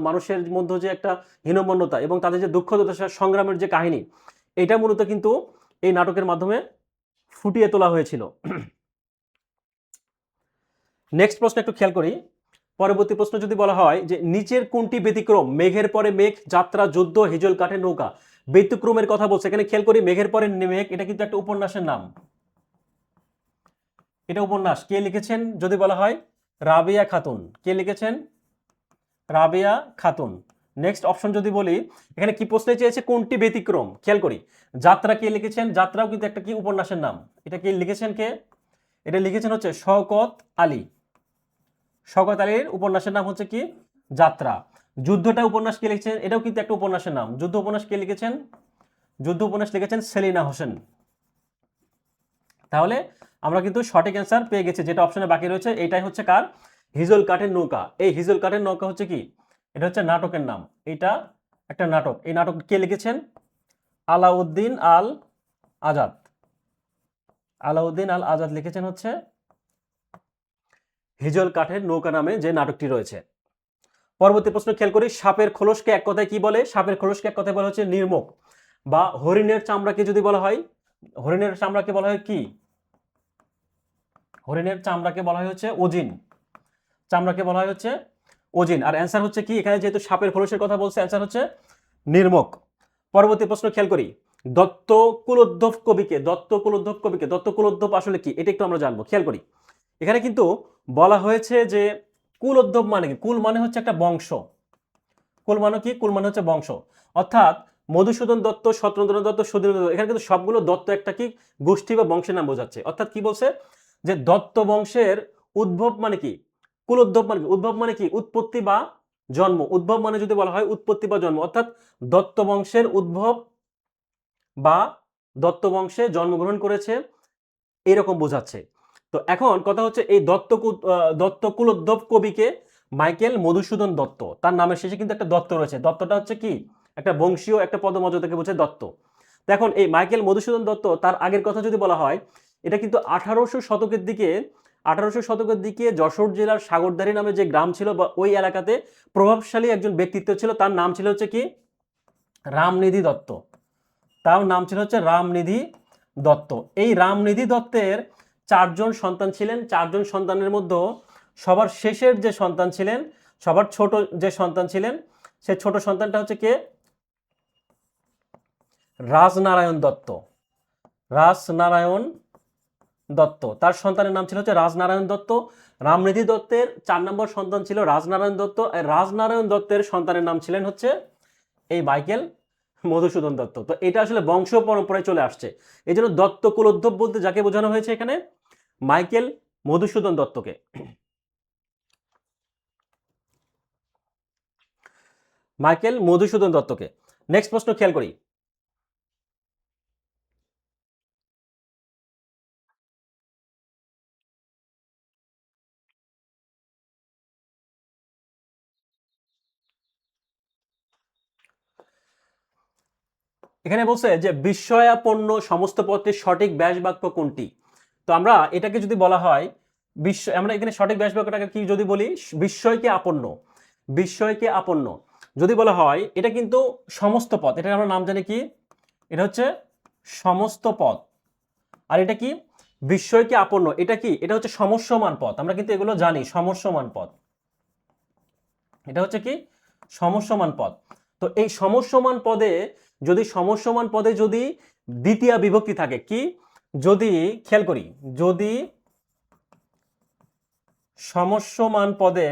মানুষের মধ্যে যে একটা হীনমন্যতা এবং তাদের যে দুঃখ দুর্দশা সংগ্রামের যে কাহিনী, এটা মূলত কিন্তু এই নাটকের মাধ্যমে ফুটিয়ে তোলা হয়েছিল। নেক্সট প্রশ্ন একটু খেয়াল করি। পরবর্তী প্রশ্ন যদি বলা হয় যে নিচের কোনটি ব্যতিক্রম? মেঘের পরে মেঘ, যাত্রা, যুদ্ধ, হিজল কাঠের নৌকা। ব্যতিক্রমের কথা বলছে এখানে, খেয়াল করি মেঘের পরে মেঘ, এটা কিন্তু একটা উপন্যাসের নাম। এটা উপন্যাস। কে লিখেছেন যদি বলা হয়? রাবেয়া খাতুন। কে লিখেছেন? রাবেয়া খাতুন। নেক্সট অপশন যদি বলি, এখানে কি প্রশ্ন চেয়েছে? কোনটি ব্যতিক্রম। খেয়াল করি যাত্রা কে লিখেছেন? যাত্রাও কিন্তু একটা কি উপন্যাসের নাম। এটা কি লিখেছেন কে? এটা লিখেছেন হচ্ছে শওকত আলী। শওকত আলীর উপন্যাসের নাম হচ্ছে কি? যাত্রা। যুদ্ধটা উপন্যাস কে লিখেছেন? এটাও কিন্তু একটা উপন্যাসের নাম। যুদ্ধ উপন্যাস কে লিখেছেন? যুদ্ধ উপন্যাস লিখেছেন সেলিনা হোসেন। তাহলে আমরা কিন্তু সঠিক অ্যান্সার পেয়ে গেছি, যেটা অপশনে বাকি রয়েছে এটাই হচ্ছে কার? হিজল কাঠের নৌকা। এই হিজল কাঠের নৌকা হচ্ছে কি? এটা হচ্ছে নাটকের নাম। এটা একটা নাটক। এই নাটক কে লিখেছেন? আলাউদ্দিন আল আজাদ। আলাউদ্দিন আল আজাদ লিখেছেন হচ্ছে হিজল কাঠের নৌকা নামে যে নাটকটি রয়েছে। পরবর্তী প্রশ্ন খেয়াল করি, সাপের খোলসকে এক কথায় কি বলে? সাপের খোলসকে এক কথায় বলা হচ্ছে নির্মুখ। বা হরিণের চামড়াকে যদি বলা হয়, হরিণের চামড়াকে বলা হয় কি? হরিণের চামড়াকে বলা হয় হচ্ছে ওজিন। চামড়াকে বলা হয় হচ্ছে ওজিন। আর অ্যান্সার হচ্ছে কি? এখানে যেহেতু সাপের খোলসের কথা বলছে, অ্যান্সার হচ্ছে নির্মক। পরবর্তী প্রশ্ন খেয়াল করি, দত্ত কুলোদ্ধব কবিকে। দত্ত কুলোদ্ধব আসলে কি, এটা একটু আমরা জানবো। খেয়াল করি এখানে কিন্তু বলা হয়েছে যে কুলোদ্ধব মানে কি? কুল মানে হচ্ছে একটা বংশ। কুল মানে কি? কুল মানে হচ্ছে বংশ। অর্থাৎ মধুসূদন দত্ত, শত্রুঘ্ন দত্ত, সুধীর দত্ত, এখানে কিন্তু সবগুলো দত্ত একটা কি গোষ্ঠী বা বংশের নাম বোঝাচ্ছে। অর্থাৎ কি বলছে? যে দত্ত বংশের উদ্ভব মানে কি? কুলোদ্ভব মানে কি? উদ্ভব মানে কি? উৎপত্তি বা জন্ম। উদ্ভব মানে যদি বলা হয় উৎপত্তি বা জন্ম, অর্থাৎ দত্ত বংশের উদ্ভব বা দত্ত বংশে জন্মগ্রহণ করেছে এইরকম বোঝাচ্ছে। তো এখন কথা হচ্ছে এই দত্তকুলোদ্ভব কবিকে মাইকেল মধুসূদন দত্ত, তার নামের শেষে কিন্তু একটা দত্ত রয়েছে। দত্তটা হচ্ছে কি একটা বংশীয় একটা পদমর্যাদাকে বোঝায় দত্ত। তো এখন এই মাইকেল মধুসূদন দত্ত, তার আগের কথা যদি বলা হয়, এটা কিন্তু 1800 শতকের দিকে যশোর জেলার সাগরদাড়ি নামে যে গ্রাম ছিল বা ওই এলাকাতে প্রভাবশালী একজন ব্যক্তিত্ব ছিল, তার নাম ছিল হচ্ছে কি রামনিধি দত্ত। তার নাম ছিল হচ্ছে রামনিধি দত্ত। এই রামনিধি দত্তের 4জন সন্তান ছিলেন। 4জন সন্তানের মধ্যে সবার শেষের যে সন্তান ছিলেন, সবার ছোট যে সন্তান ছিলেন, সে ছোট সন্তানটা হচ্ছে কে রাজনারায়ণ দত্ত। রাজনারায়ণ দত্ত, তার সন্তানের নাম ছিল হচ্ছে রাজনারায়ণ দত্ত। রামনিধি দত্তের 4 নম্বর সন্তান ছিল রাজনারায়ণ দত্ত। রাজনারায়ণ দত্তের সন্তানের নাম ছিলেন হচ্ছে এই মাইকেল মধুসূদন দত্ত। তো এটা আসলে বংশ পরম্পরায় চলে আসছে। এই জন্য দত্ত কুলোদ্ভব বলতে যাকে বোঝানো হয়েছে এখানে মাইকেল মধুসূদন দত্তকে। মাইকেল মধুসূদন দত্তকে। নেক্সট প্রশ্ন খেয়াল করি। এখানে বলছে যে বিস্ময়াপন্ন সমস্ত পত্রের সঠিক ব্যাস বাক্য কোনটি। তো আমরা এটাকে যদি বলা হয় আমরা এখানে সঠিক ব্যাস বাক্যটাকে কি যদি বলি, বিস্ময়কে আপন্ন। বিস্ময়কে আপন্ন যদি বলা হয়, এটা কিন্তু সমস্ত পদ, এটা আমরা নাম জানি কি, এটা হচ্ছে সমস্ত পদ। আর এটা কি বিস্ময়কে আপন্ন, এটা কি, এটা হচ্ছে সমস্যমান পদ। আমরা কিন্তু এগুলো জানি, সমস্যমান পদ। এটা হচ্ছে কি সমস্যমান পদ। তো এই সমস্যমান পদে যদি দ্বিতীয় বিভক্তি থাকে, কি যদি খেয়াল করি, যদি সমস্যমান পদে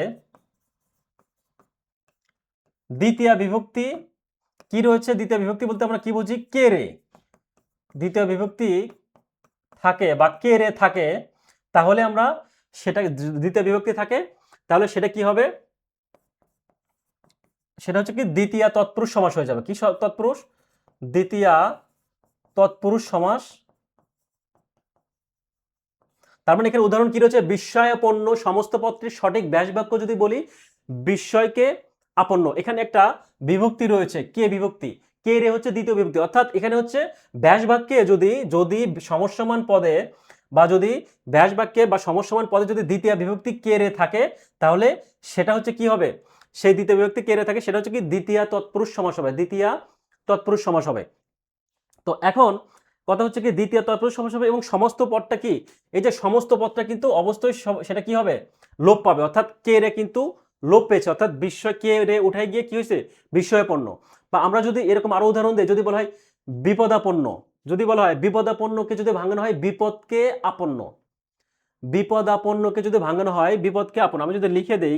দ্বিতীয় বিভক্তি কি রয়েছে, দ্বিতীয় বিভক্তি বলতে আমরা কি বুঝি, কে রে, দ্বিতীয় বিভক্তি থাকে বা কে রে থাকে, তাহলে আমরা সেটা দ্বিতীয় বিভক্তি থাকে, তাহলে সেটা কি হবে, সেটা হচ্ছে কি দ্বিতীয় তৎপুরুষ সমাস হয়ে যাবে। কি তৎপুরুষ, দ্বিতীয় তৎপুরুষ সমাস। তার মানে এখানে উদাহরণ কি রয়েছে, বিস্ময়াপন্ন সমস্ত পত্রের সঠিক ব্যাস বাক্য যদি বলি বিস্ময়কে আপন্ন, এখানে একটা বিভক্তি রয়েছে, কে বিভক্তি, কে রে হচ্ছে দ্বিতীয় বিভক্তি। অর্থাৎ এখানে হচ্ছে ব্যাস বাক্যে যদি যদি সমস্যমান পদে বা যদি ব্যাস বাক্যে বা সমস্যমান পদে যদি দ্বিতীয় বিভক্তি কে রে থাকে, তাহলে সেটা হচ্ছে কি হবে, সেই দ্বিতীয় বিভক্তি কে রে থাকে সেটা হচ্ছে কি দ্বিতীয় তৎপুরুষ সমাস হবে, দ্বিতীয় তৎপুরুষ সমাস হবে। তো এখন কথা হচ্ছে কি দ্বিতীয় তৎপুরুষ সমাস হবে এবং সমস্ত পদটা কি, এই যে সমস্ত পদটা কিন্তু অবশ্যই সেটা কি হবে, লোপ পাবে। অর্থাৎ কে রে কিন্তু লোপ পেয়েছে, অর্থাৎ বিস্ময় কে রে উঠাই গিয়ে কি হয়েছে বিস্ময়পন্ন। বা আমরা যদি এরকম আরো উদাহরণ দিই, যদি বলা হয় বিপদাপন্ন, যদি বলা হয় বিপদাপন্নকে যদি ভাঙানো হয় বিপদকে আপন্ন, বিপদাপন্নকে যদি ভাঙানো হয় বিপদকে আপন্ন, আমি যদি লিখে দেই,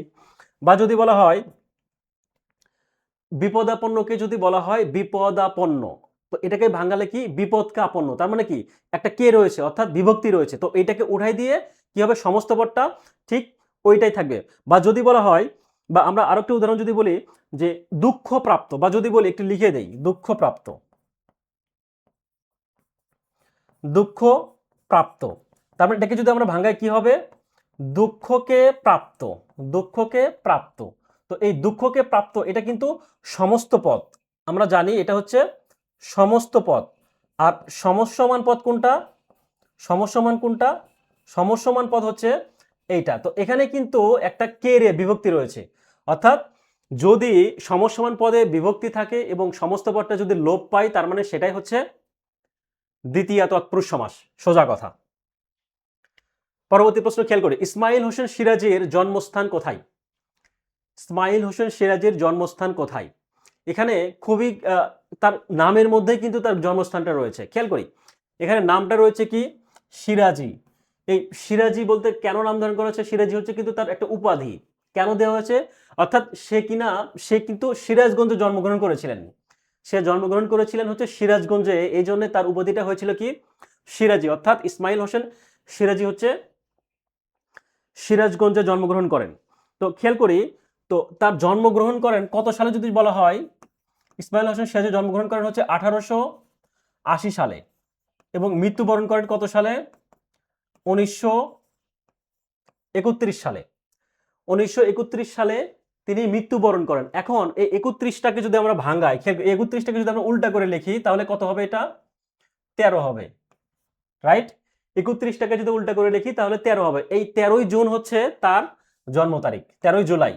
বা যদি বলা হয় বিপদাপন্নকে যদি বলা হয় বিপদাপন্ন, তো এটাকে ভাঙালে কি বিপদকে আপন্ন, তার মানে কি একটা কে রয়েছে অর্থাৎ বিভক্তি রয়েছে, তো এইটাকে উঠাই দিয়ে কি হবে সমস্ত পদটা ঠিক ওইটাই থাকবে। বা যদি বলা হয়, বা আমরা আরো একটা উদাহরণ যদি বলি যে দুঃখ প্রাপ্ত, বা যদি বলি একটু লিখে দেই দুঃখ প্রাপ্ত, দুঃখ প্রাপ্ত, তার মানে এটাকে যদি আমরা ভাঙাই কি হবে দুঃখকে প্রাপ্ত, দুঃখকে প্রাপ্ত। তো এই দুঃখকে প্রাপ্ত এটা কিন্তু সমস্ত পদ, আমরা জানি এটা হচ্ছে সমস্ত পদ। আর সমস্যমান পদ কোনটা, সমস্যমান কোনটা, সমস্যমান পদ হচ্ছে এইটা। তো এখানে কিন্তু একটা কে রে বিভক্তি রয়েছে, অর্থাৎ যদি সমস্যমান পদে বিভক্তি থাকে এবং সমস্ত পদটা যদি লোপ পায়, তার মানে সেটাই হচ্ছে দ্বিতীয় তৎপুরুষ সমাস, সোজা কথা। পরবর্তী প্রশ্ন খেয়াল করি, ইসমাইল হোসেন সিরাজের জন্মস্থান কোথায়, ইসমাইল হোসেন সিরাজের জন্মস্থান কোথায়। এখানে খুবই তার নামের মধ্যেই কিন্তু তার জন্মস্থানটা রয়েছে। খেয়াল করি এখানে নামটা রয়েছে কি সিরাজি। এই সিরাজি বলতে কেন নাম ধারণ করা হয়েছে, সিরাজি হচ্ছে কিন্তু তার একটা উপাধি, কেন দেওয়া হয়েছে, অর্থাৎ সে কিন্তু সিরাজগঞ্জে জন্মগ্রহণ করেছিলেন, সে জন্মগ্রহণ করেছিলেন হচ্ছে সিরাজগঞ্জে, এই জন্য তার উপাধিটা হয়েছিল কি সিরাজি। অর্থাৎ ইসমাইল হোসেন সিরাজি হচ্ছে সিরাজগঞ্জে জন্মগ্রহণ করেন। তো খেয়াল করি, তো তার জন্মগ্রহণ করেন কত সালে যদি বলা হয়, ইসমাইল হোসেন সিরাজি জন্মগ্রহণ করেন হচ্ছে 1880 সালে এবং মৃত্যুবরণ করেন কত সালে 1931 সালে। 1931 সালে তিনি মৃত্যুবরণ করেন। এখন এই 31টাকে যদি আমরা ভাঙাই, 31টাকে যদি আমরা উল্টা করে লিখি তাহলে কত হবে? এটা 13 হবে, রাইট? 31টাকে যদি উল্টা করে লিখি তাহলে 13 হবে। এই 13ই জুন হচ্ছে তার জন্ম তারিখ, 13ই জুলাই।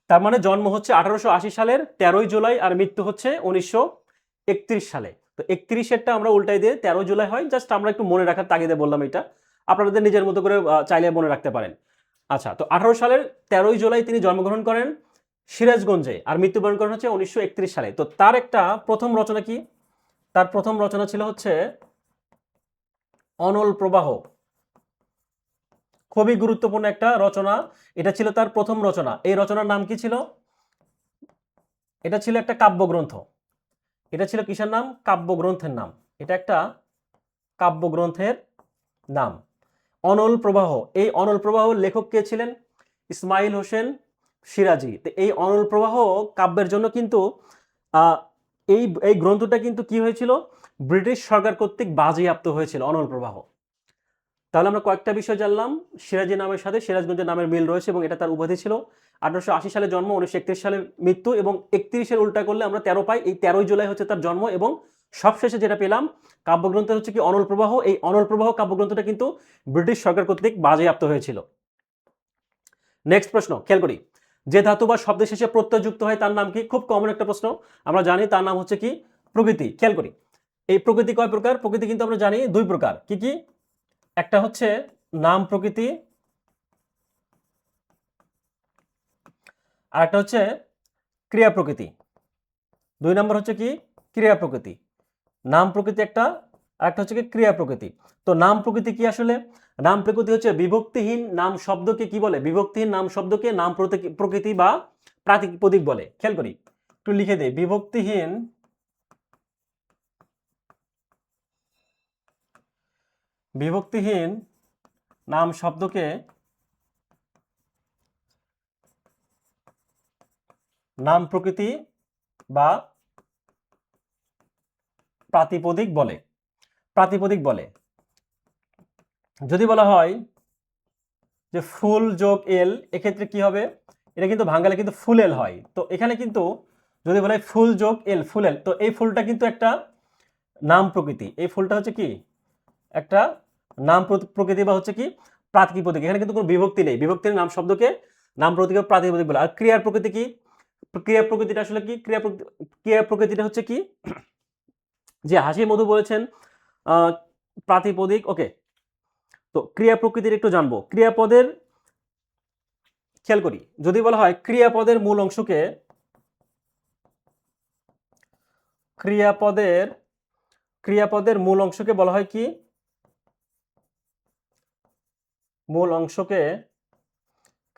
তার মানে জন্ম হচ্ছে 1880 সালের 13ই জুলাই আর মৃত্যু হচ্ছে 1931 সালে। তো 31এরটা আমরা উল্টাই দিয়ে 13 জুলাই হয়। জাস্ট আমরা একটু মনে রাখার তাগিদে বললাম এটা। আপনাদের নিজের মতো করে চাইলে মনে রাখতে পারেন। আচ্ছা, তো 18 সালের 13ই জুলাই তিনি জন্মগ্রহণ করেন সিরাজগঞ্জে আর মৃত্যুবরণ করেন হচ্ছে 1931 সালে। তো তার একটা প্রথম রচনা কি? তার প্রথম রচনা ছিল হচ্ছে অনল প্রবাহ। খুবই গুরুত্বপূর্ণ একটা রচনা। এটা ছিল তার প্রথম রচনা। এই রচনার নাম কি ছিল? এটা ছিল একটা কাব্যগ্রন্থ। এটা ছিল কিসের নাম? কাব্যগ্রন্থের নাম। এটা একটা কাব্যগ্রন্থের নাম, অনল প্রবাহ। এই অনল প্রবাহ লেখক কে ছিলেন? ইসমাইল হোসেন সিরাজি। তো এই অনল প্রবাহ কাব্যের জন্য কিন্তু এই এই গ্রন্থটা কিন্তু কি হয়েছিল? ব্রিটিশ সরকার কর্তৃক বাজেয়াপ্ত হয়েছিল অনল প্রবাহ। তাহলে আমরা কয়েকটা বিষয় জানলাম। সিরাজি নামের সাথে সিরাজগঞ্জের নামের মিল রয়েছে এবং এটা তার উপাধি ছিল। 1880 সালে জন্ম, 1931 সালে মৃত্যু এবং 31-এর উল্টা করলে আমরা 13 পাই। এই 13ই জুলাই হচ্ছে তার জন্ম এবং সবশেষে যেটা পেলাম কাব্যগ্রন্থ হচ্ছে কি? অনল প্রবাহ। এই অনল প্রবাহ কাব্যগ্রন্থটা কিন্তু ব্রিটিশ সরকার কর্তৃক বাজেয়াপ্ত হয়েছিল। নেক্সট প্রশ্ন খেয়াল করি। যে ধাতু বা শব্দের শেষে প্রত্যয় যুক্ত হয় তার নাম কি? খুব কমন একটা প্রশ্ন, আমরা জানি তার নাম হচ্ছে কি? প্রকৃতি। খেয়াল করি, এই প্রকৃতি কয় প্রকার? প্রকৃতি কিন্তু আমরা জানি দুই প্রকার। কি কি? একটা হচ্ছে নাম প্রকৃতি আর একটা হচ্ছে ক্রিয়া প্রকৃতি। 2 নম্বর হচ্ছে কি? ক্রিয়া প্রকৃতি। নাম প্রকৃতি একটা আর একটা হচ্ছে কি? ক্রিয়া প্রকৃতি। তো নাম প্রকৃতি কি আসলে? নাম প্রকৃতি হচ্ছে বিভক্তিহীন নাম শব্দকে কি বলে? বিভক্তিহীন নাম শব্দকে নাম প্রকৃতি বা প্রাতিপদিক বলে। খেয়াল করি, একটু লিখে দেই। বিভক্তিহীন নাম শব্দকে নাম প্রকৃতি বা প্রাতিপদিক বলে। প্রাতিপদিক বলে। যদি বলা হয় যে ফুল যোগ এল, এক্ষেত্রে কি হবে? এটা কিন্তু ভাঙালে কিন্তু ফুল এল হয়। তো এখানে কিন্তু যদি বলা হয় ফুল যোগ এল, ফুল এল, তো এই ফুলটা কিন্তু একটা নাম প্রকৃতি। এই ফুলটা হচ্ছে কি? একটা নাম প্রকৃতি বা হচ্ছে কি? প্রাতিপদিক। এখানে কিন্তু কোনো বিভক্তি নেই। বিভক্তির নাম শব্দকে নাম প্রকৃতি বা প্রাতিপদিক বলে। আর ক্রিয়ার প্রকৃতি কি? ক্রিয়া প্রকৃতিটা আসলে কি? ক্রিয়া প্রকৃতিটা হচ্ছে কি? যে হাসি মধু বলেছেন প্রাতিপদিক। ওকে, তো ক্রিয়া প্রকৃতির একটু জানবো। ক্রিয়াপদের খেয়াল করি, যদি বলা হয় ক্রিয়াপদের মূল অংশকে ক্রিয়াপদের মূল অংশকে বলা হয় কি?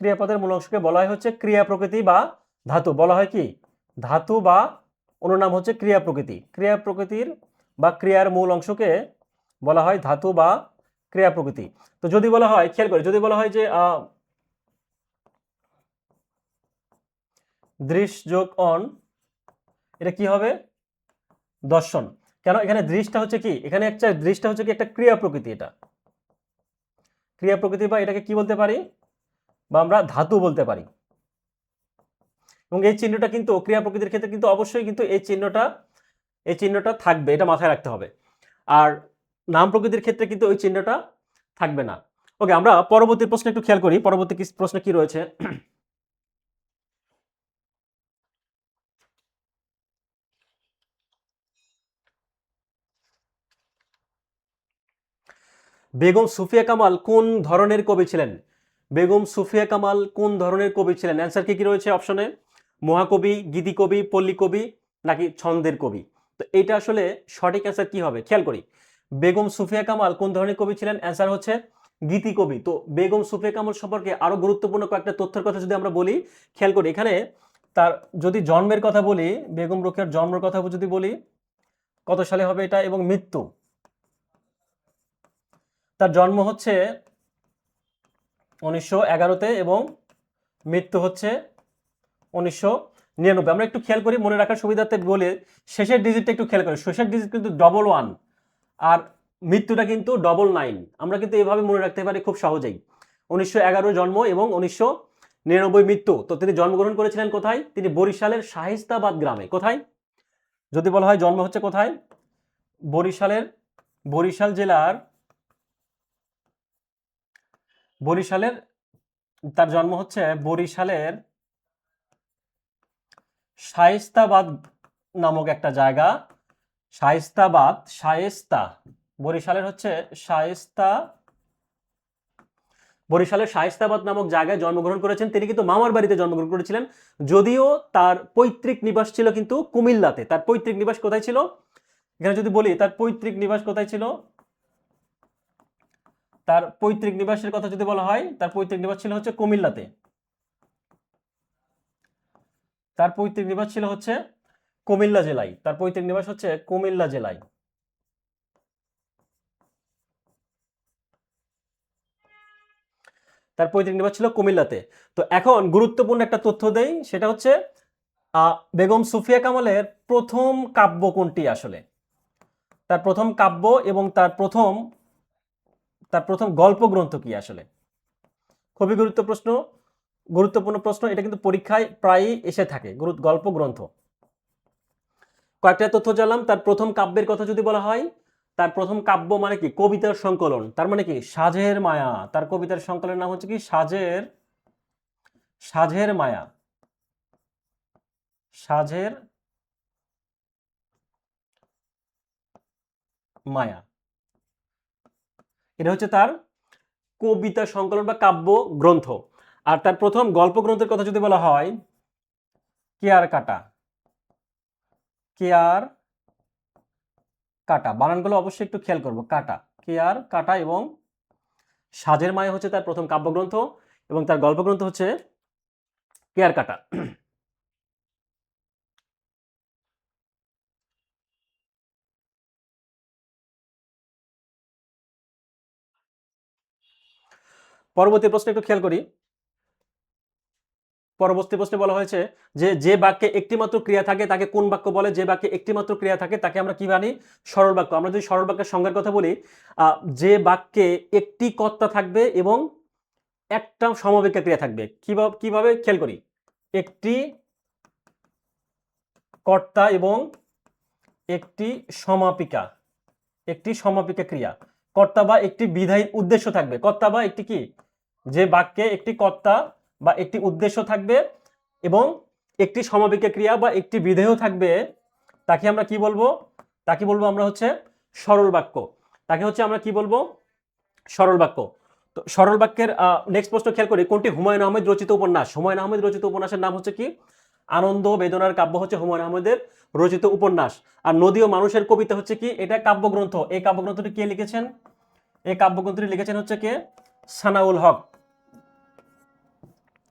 ক্রিয়াপদের মূল অংশকে বলা হয় হচ্ছে ক্রিয়া প্রকৃতি বা ধাতু। বলা হয় কি? ধাতু বা অন্য নাম হচ্ছে ক্রিয়া প্রকৃতি। ক্রিয়া প্রকৃতির বা ক্রিয়ার মূল অংশকে বলা হয় ধাতু বা ক্রিয়া প্রকৃতি। তো যদি বলা হয়, খেয়াল করে, যদি বলা হয় যে দৃশ যোগ অন, এটা কি হবে? দর্শন। কেন? এখানে দৃষ্টা হচ্ছে কি? এখানে একটা দৃষ্টা হচ্ছে কি? একটা ক্রিয়া প্রকৃতি। এটা ক্রিয়া প্রকৃতি বা এটাকে কি বলতে পারি? বা আমরা ধাতু বলতে পারি। এবং এই চিহ্নটা কিন্তু ক্রিয়া প্রকৃতির ক্ষেত্রে কিন্তু অবশ্যই কিন্তু এই চিহ্নটা থাকবে, এটা মাথায় রাখতে হবে। আর নাম প্রকৃতির ক্ষেত্রে কিন্তু ওই চিহ্নটা থাকবে না। ওকে, আমরা পরবর্তী প্রশ্ন একটু খেয়াল করি। পরবর্তী প্রশ্ন কি রয়েছে? বেগম সুফিয়া কামাল কোন ধরনের কবি ছিলেন? বেগম সুফিয়া কামাল কোন ধরনের কবি ছিলেন? অ্যান্সার কি কি রয়েছে অপশনে? মহাকবি, গীতি কবি, পল্লী কবি নাকি ছন্দের কবি? তো এটা আসলে সঠিক অ্যান্সার কি হবে? খেয়াল করি, বেগম সুফিয়া কামাল কোন ধরনের কবি ছিলেন? অ্যান্সার হচ্ছে গীতি কবি। তো বেগম সুফিয়া কামাল সম্পর্কে আরো গুরুত্বপূর্ণ কয়েকটা তথ্যের কথা যদি আমরা বলি, খেয়াল করি, এখানে তার যদি জন্মের কথা বলি, বেগম রোকেয়ার জন্মের কথা যদি বলি, কত সালে হবে এটা, এবং মৃত্যু, তার জন্ম হচ্ছে 1911-তে এবং মৃত্যু হচ্ছে 1999। আমরা একটু খেয়াল করি, মনে রাখার সুবিধার্থে বলে শেষের ডিজিটটা একটু খেয়াল করি। শেষের ডিজিট কিন্তু 11 আর মৃত্যুটা কিন্তু 999। আমরা কিন্তু এভাবে মনে রাখতে পারি খুব সহজেই। 1911 জন্ম এবং 1999 মৃত্যু। তো তিনি জন্মগ্রহণ করেছিলেন কোথায়? তিনি বরিশালের শাহিস্তাবাদ গ্রামে। কোথায়? যদি বলা হয় জন্ম হচ্ছে কোথায়? বরিশাল জেলার বরিশালের তার জন্ম হচ্ছে বরিশালের শায়েস্তাবাদ নামক একটা জায়গা। বরিশালের হচ্ছে বরিশালের শায়েস্তাবাদ নামক জায়গায় জন্মগ্রহণ করেছেন। তিনি কিন্তু মামার বাড়িতে জন্মগ্রহণ করেছিলেন, যদিও তার পৈতৃক নিবাস ছিল কিন্তু কুমিল্লাতে। তার পৈতৃক নিবাস কোথায় ছিল? এখানে যদি বলি তার পৈতৃক নিবাস কোথায় ছিল, তার পৈতৃক নিবাসের কথা যদি বলা হয়, তার পৈতৃক নিবাস ছিল হচ্ছে কুমিল্লাতে। তার পৈতৃক নিবাস ছিল হচ্ছে কুমিল্লা জেলায়। তার পৈতৃক নিবাস হচ্ছে কুমিল্লা জেলায়। তার পৈতৃক নিবাস ছিল কুমিল্লাতে। তো এখন গুরুত্বপূর্ণ একটা তথ্য দেই, সেটা হচ্ছে বেগম সুফিয়া কামালের প্রথম কাব্য কোনটি আসলে? তার প্রথম কাব্য এবং তার প্রথম গল্প গ্রন্থ কি আসলে? খুবই গুরুত্বপূর্ণ প্রশ্ন। এটা কিন্তু পরীক্ষায় প্রায়ই এসে থাকে, গল্প গ্রন্থ। কয়েকটা তথ্য জানলাম। তার প্রথম কাব্যের কথা যদি বলা হয়, তার প্রথম কাব্য মানে কি? কবিতার সংকলন। তার মানে কি? সাঁঝের মায়া। তার কবিতার সংকলনের নাম হচ্ছে কি? সাঁঝের মায়া। সাঁঝের মায়া, এটা হচ্ছে তার কবিতা সংকলন বা কাব্য গ্রন্থ। আর তার প্রথম গল্প গ্রন্থের কথা যদি বলা হয়, কেয়ার কাটা, বানানগুলো অবশ্যই একটু খেয়াল করবো। কেয়ার কাটা এবং সাঁঝের মায়া হচ্ছে তার প্রথম কাব্যগ্রন্থ, এবং তার গল্পগ্রন্থ হচ্ছে কেয়ার কাটা। পরবর্তী প্রশ্ন একটু খেয়াল করি। পরবর্তী প্রশ্নে বলা হয়েছে যে বাক্যে একটিমাত্র ক্রিয়া থাকে তাকে কোন বাক্য বলে? যে বাক্যে একটিমাত্র ক্রিয়া থাকে তাকে আমরা কি জানি? সরল বাক্য। আমরা যদি সরল বাক্যের সংজ্ঞার কথা বলি, যে বাক্যে একটি কর্তা থাকবে এবং একটা সমাপিকা ক্রিয়া থাকবে। কিভাবে খেয়াল করি? একটি কর্তা এবং একটি সমাপিকা ক্রিয়া। কর্তা বা একটি বিধায়ী উদ্দেশ্য থাকবে। কর্তা বা একটি কি? যে বাক্যে একটি কর্তা বা একটি উদ্দেশ্য থাকবে এবং একটি সমাপিকা ক্রিয়া বা একটি বিধেয় থাকবে, তাকে আমরা কি বলবো? তাকে বলবো আমরা হচ্ছে সরল বাক্য। তাকে হচ্ছে আমরা কি বলবো? সরল বাক্য। তো সরল বাক্যের নেক্সট প্রশ্ন খেয়াল করি। কোনটি হুমায়ুন আহমেদ রচিত উপন্যাস? হুমায়ুন আহমেদ রচিত উপন্যাসের নাম হচ্ছে কি? আনন্দ বেদনার কাব্য হচ্ছে হুমায়ুন আহমেদের রচিত উপন্যাস। আর নদী ও মানুষের কবিতা হচ্ছে কি? এটা কাব্যগ্রন্থ। এই কাব্যগ্রন্থটি কে লিখেছেন? এই কাব্যগ্রন্থটি লিখেছেন হচ্ছে কে? সানাউল হক।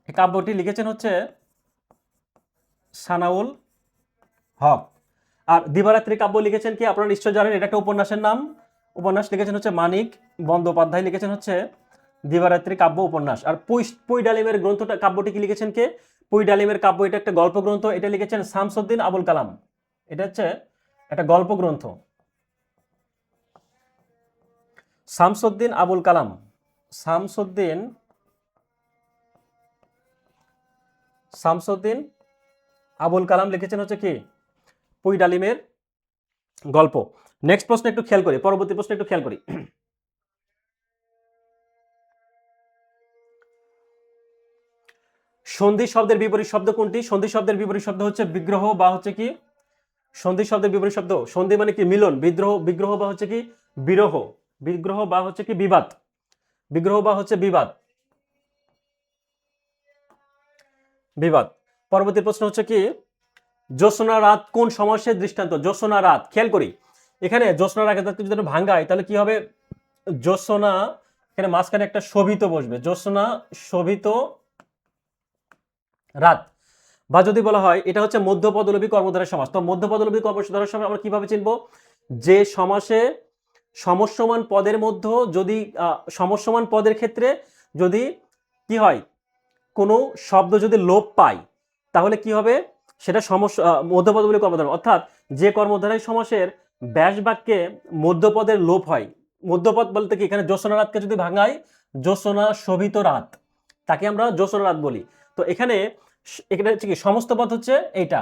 এই কাব্যটি লিখেছেন হচ্ছে সানাউল হক। আর দিবারাত্রি কাব্য লিখেছেন কি? আপনারা নিশ্চয় জানেন, এটা একটা উপন্যাসের নাম। উপন্যাস লিখেছেন হচ্ছে মানিক বন্দ্যোপাধ্যায়, লিখেছেন হচ্ছে দিবারাত্রি কাব্য উপন্যাস। আর পুই ডালিমের গ্রন্থটা, কাব্যটি কি লিখেছেন কে? পুই ডালিমের কাব্য, এটা একটা গল্প গ্রন্থ। এটা লিখেছেন শামসুদ্দিন আবুল কালাম। এটা হচ্ছে একটা গল্প গ্রন্থ। শামসুদ্দিন আবুল কালাম লিখেছেন হচ্ছে কি? পুই ডালিমের গল্প। নেক্সট প্রশ্ন একটু খেয়াল করি, পরবর্তী প্রশ্ন একটু খেয়াল করি। সন্ধি শব্দের বিপরীত শব্দ কোনটি? সন্ধি শব্দের বিপরীত শব্দ হচ্ছে বিগ্রহ বা হচ্ছে কি? সন্ধি শব্দের বিপরীত শব্দ, সন্ধি মানে কি? মিলন। বিগ্রহ বা হচ্ছে কি? বিরহ। বিগ্রহ বা হচ্ছে কি? বিবাদ। বিবাদ। পরবর্তী প্রশ্ন হচ্ছে কি? জ্যোৎস্না রাত কোন সমাসের দৃষ্টান্ত? জ্যোৎস্না রাত, খেয়াল করি এখানে জ্যোৎস্না রাত যদি ভাঙ্গাই তাহলে কি হবে? জ্যোৎস্না, এখানে মাঝখানে একটা শোভিত বসবে। জ্যোৎস্না শোভিত রাত। বা যদি বলা হয় এটা হচ্ছে মধ্যপদলোপী কর্মধারয় সমাস। তো মধ্যপদলোপী কর্মধারয় সমাস আমরা কিভাবে চিনবো? যে সমাসে সমসমান পদের মধ্যে যদি সমসমান পদের ক্ষেত্রে যদি কি হয়, কোনো শব্দ যদি লোপ পায় তাহলে কি হবে? সেটা মধ্যপদলোপী কর্মধারয়। অর্থাৎ যে কর্মধারয় সমাসের ব্যাস বাক্যে মধ্যপদের লোপ হয়, মধ্যপদ বলতে কি, এখানে জ্যোৎস্না রাতকে যদি ভাঙাই জ্যোৎস্না শোভিত রাত, তাকে আমরা জ্যোৎস্না রাত বলি। তো এখানে এখানে হচ্ছে কি সমস্ত পদ হচ্ছে এইটা,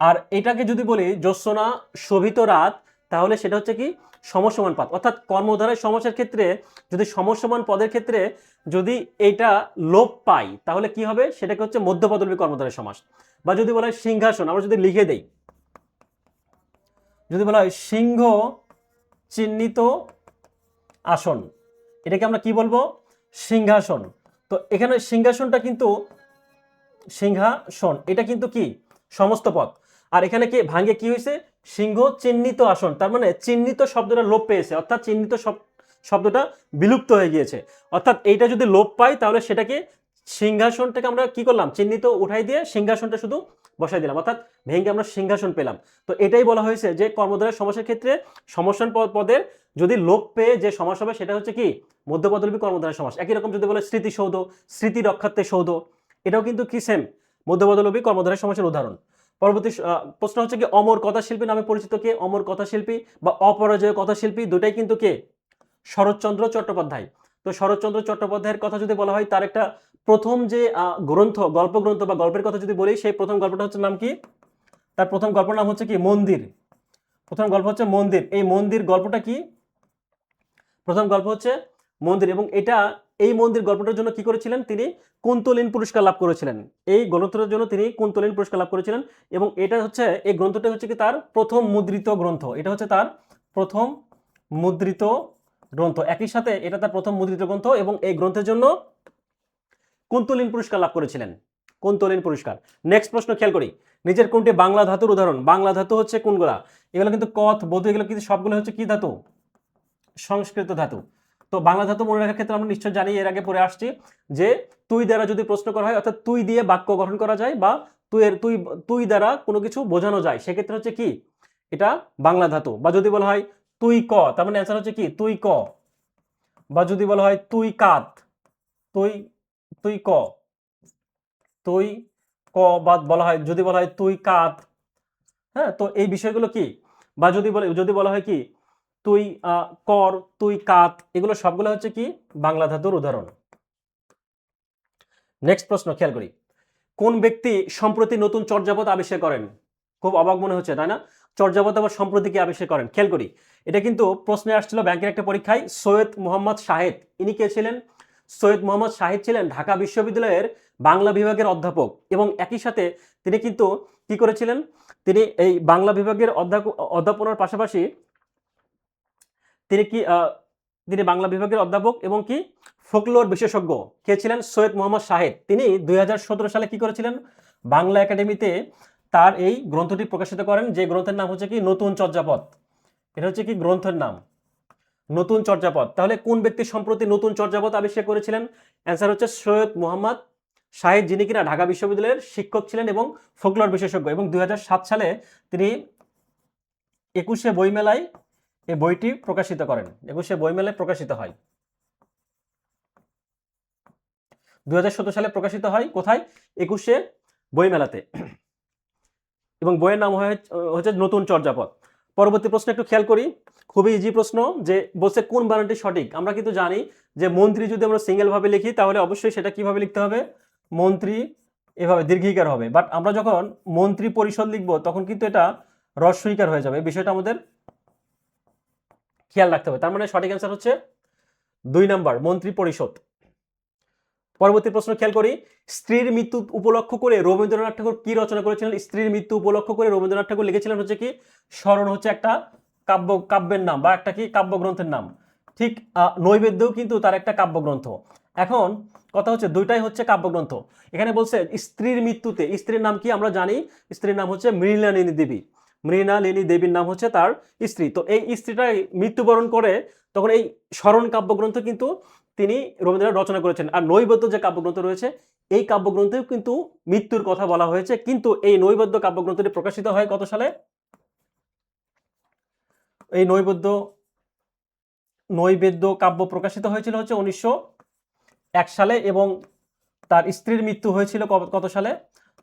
আর এটাকে যদি বলি জ্যোৎস্না শোভিত রাত, তাহলে সেটা হচ্ছে কি সমসমান পদ। অর্থাৎ কর্মধারয় সমাসের ক্ষেত্রে যদি সমসমান পদের ক্ষেত্রে যদি এটা লোপ পাই তাহলে কি হবে, সেটাকে হচ্ছে মধ্যপদলোপী কর্মধারয় সমাস। বা যদি বলা হয় সিংহাসন, আমরা যদি লিখে দেই, যদি বলা হয় সিংহ চিহ্নিত আসন, এটাকে আমরা কি বলবো, সিংহাসন। তো এখানে সিংহাসনটা কিন্তু সিংহাসন, এটা কিন্তু কি সমস্ত পদ। আর এখানে কি ভাঙ্গে কি হয়েছে, সিংহ চিহ্নিত আসন, তার মানে চিহ্নিত শব্দটা লোপ পেয়েছে, অর্থাৎ চিহ্নিত শব্দটা বিলুপ্ত হয়ে গিয়েছে। অর্থাৎ এইটা যদি লোপ পাই তাহলে সেটাকে সিংহাসনটাকে আমরা কি করলাম, চিহ্নিত উঠাই দিয়ে সিংহাসনটা শুধু বসাই দিলাম, অর্থাৎ ভেঙে আমরা সিংহাসন পেলাম। তো এটাই বলা হয়েছে যে কর্মধারয় সমাসের ক্ষেত্রে সমসমান পদের যদি লোপ পেয়ে যে সমাস হবে সেটা হচ্ছে কি মধ্যপদলোপী কর্মধারয় সমাস। একই রকম যদি বলে স্মৃতিসৌধ, স্মৃতি রক্ষার্থে সৌধ, এটাও কিন্তু কি সেম মধ্যপদলোপী কর্মধারয় সমাসের উদাহরণ। পরবর্তী প্রশ্ন হচ্ছে কি অমর কথাশিল্পী নামে পরিচিত কে, অমর কথাশিল্পী বা অপরাজয় কথাশিল্পী দুটাই কিন্তু কে, শরৎচন্দ্র চট্টোপাধ্যায়। তো শরৎচন্দ্র চট্টোপাধ্যায়ের কথা যদি বলা হয়, তার একটা প্রথম যে গ্রন্থ, গল্প গ্রন্থ বা গল্পের কথা যদি বলি, সেই প্রথম গল্পটা হচ্ছে নাম কি, তার প্রথম গল্পের নাম হচ্ছে কি মন্দির। প্রথম গল্প হচ্ছে মন্দির। এই মন্দির গল্পটা কি, প্রথম গল্প হচ্ছে মন্দির। এবং এটা এই মন্দির গল্পটার জন্য কি করেছিলেন, তিনি কুন্তলীন পুরস্কার লাভ করেছিলেন। এই গ্রন্থটার জন্য তিনি কুন্তলীন পুরস্কার লাভ করেছিলেন। এবং এটা হচ্ছে, এই গ্রন্থটা হচ্ছে কি তার প্রথম মুদ্রিত গ্রন্থ, এটা হচ্ছে তার প্রথম মুদ্রিত গ্রন্থ। একই সাথে এটা তার প্রথম মুদ্রিত গ্রন্থ এবং এই গ্রন্থের জন্য কুন্তলীন পুরস্কার লাভ করেছিলেন, কুন্তলীন পুরস্কার। নেক্সট প্রশ্ন খেয়াল করি, নিজের কোনটি বাংলা ধাতুর উদাহরণ। বাংলা ধাতু হচ্ছে কোনগুলা, এগুলো কিন্তু কথ, বধু, এগুলো কিন্তু সবগুলো হচ্ছে কি ধাতু, সংস্কৃত ধাতু। তো বাংলা ধাতু মনে রাখার ক্ষেত্রে আমরা নিশ্চয় জানি, এর আগে পড়ে আসছি যে তুই দ্বারা যদি প্রশ্ন করা হয়, অর্থাৎ তুই দিয়ে বাক্য গঠন করা যায় বা তুই দ্বারা কোনো কিছু বোঝানো যায়, সেক্ষেত্রে হচ্ছে কি এটা বাংলা ধাতু। বা যদি বলা হয় তুই ক, তার মানে অ্যান্সার হচ্ছে কি তুই ক। বা যদি বলা হয় তুই কাত, তুই তুই ক, তুই ক। বা বলা হয়, যদি বলা হয় তুই কাত, হ্যাঁ, তো এই বিষয়গুলো কি। বা যদি বলা হয় কি তুই কর, তুই কাত, এগুলো সবগুলো হচ্ছে কি বাংলা ধাতুর উদাহরণ। নেক্সট প্রশ্ন খেয়াল করি, কোন ব্যক্তি সম্প্রতি নতুন চর্যাপদ আবিষ্কার করেন। খুব অবাক মনে হচ্ছে তাই না, চর্যাপদ আবার সম্প্রতি কি আবিষ্কার করেন। খেয়াল করি, এটা কিন্তু প্রশ্নে আসছিল ব্যাংকের একটা পরীক্ষায়। সৈয়দ মোহাম্মদ শাহেদ, ইনি কে ছিলেন, সৈয়দ মোহাম্মদ শাহেদ ছিলেন ঢাকা বিশ্ববিদ্যালয়ের বাংলা বিভাগের অধ্যাপক। এবং একই সাথে তিনি কিন্তু কি করেছিলেন, তিনি এই বাংলা বিভাগের অধ্যাপনার পাশাপাশি তিনি কি তিনি বাংলা বিভাগের অধ্যাপক এবং কি ফোকলোর বিশেষজ্ঞ। কে ছিলেন, সৈয়দ মোহাম্মদ শাহেদ। তিনি 2017 সালে কি করেছিলেন, বাংলা একাডেমিতে তার এই গ্রন্থটি প্রকাশিত করেন, যে গ্রন্থের নাম হচ্ছে কি নতুন চর্যাপদ। এটা হচ্ছে কি গ্রন্থের নাম নতুন চর্যাপদ। তাহলে কোন ব্যক্তি সম্প্রতি নতুন চর্যাপদ আবিষ্কার করেছিলেন, অ্যান্সার হচ্ছে সৈয়দ মোহাম্মদ শাহেদ, যিনি কিনা ঢাকা বিশ্ববিদ্যালয়ের শিক্ষক ছিলেন এবং ফোকলোর বিশেষজ্ঞ। এবং 2007 সালে তিনি 21শে বইমেলায় এই বইটি প্রকাশিত করেন, 21শে বইমেলায় প্রকাশিত হয়। 2017 সালে প্রকাশিত হয় কোথায়, 21শে বইমেলাতে। এবং বইয়ের নাম হচ্ছে নতুন চর্যাপদ। পরবর্তী প্রশ্ন একটু খেয়াল করি, খুবই ইজি প্রশ্ন, যে বলছে কোন বানানটি সঠিক। আমরা কিন্তু জানি যে মন্ত্রী যদি আমরা সিঙ্গেল ভাবে লিখি তাহলে অবশ্যই সেটা কিভাবে লিখতে হবে, মন্ত্রী এভাবে দীর্ঘিকার হবে। বাট আমরা যখন মন্ত্রী পরিষদ লিখবো তখন কিন্তু এটা হ্রস্বইকার হয়ে যাবে, বিষয়টা আমাদের খেয়াল রাখতে হবে। তার মানে সঠিক অ্যান্সার হচ্ছে 2 নাম্বার, মন্ত্রী পরিষদ। পরবর্তী প্রশ্ন খেয়াল করি, স্ত্রীর মৃত্যু উপলক্ষ করে রবীন্দ্রনাথ ঠাকুর কি রচনা করেছিলেন। স্ত্রীর মৃত্যু উপলক্ষ করে রবীন্দ্রনাথ ঠাকুর লিখেছিলেন হচ্ছে কি স্মরণ, হচ্ছে একটা কাব্যের নাম বা একটা কি কাব্যগ্রন্থের নাম। ঠিক নৈবেদ্যও কিন্তু তার একটা কাব্যগ্রন্থ। এখন কথা হচ্ছে দুইটাই হচ্ছে কাব্যগ্রন্থ। এখানে বলছে স্ত্রীর মৃত্যুতে, স্ত্রীর নাম কি আমরা জানি, স্ত্রীর নাম হচ্ছে মৃণালিনী দেবী। মৃণালিনী দেবীর নাম হচ্ছে তার স্ত্রী। তো এই স্ত্রীটা মৃত্যুবরণ করে, তখন এই স্মরণ কাব্যগ্রন্থ কিন্তু তিনি রবীন্দ্রনাথ রচনা করেছেন। আর নৈবেদ্য যে কাব্যগ্রন্থ রয়েছে, এই কাব্যগ্রন্থেও কিন্তু মৃত্যুর কথা বলা হয়েছে। কিন্তু এই নৈবেদ্য কাব্যগ্রন্থটি প্রকাশিত হয় কত সালে, এই নৈবেদ্য কাব্য প্রকাশিত হয়েছিল হচ্ছে 1901 সালে। এবং তার স্ত্রীর মৃত্যু হয়েছিল কত সালে,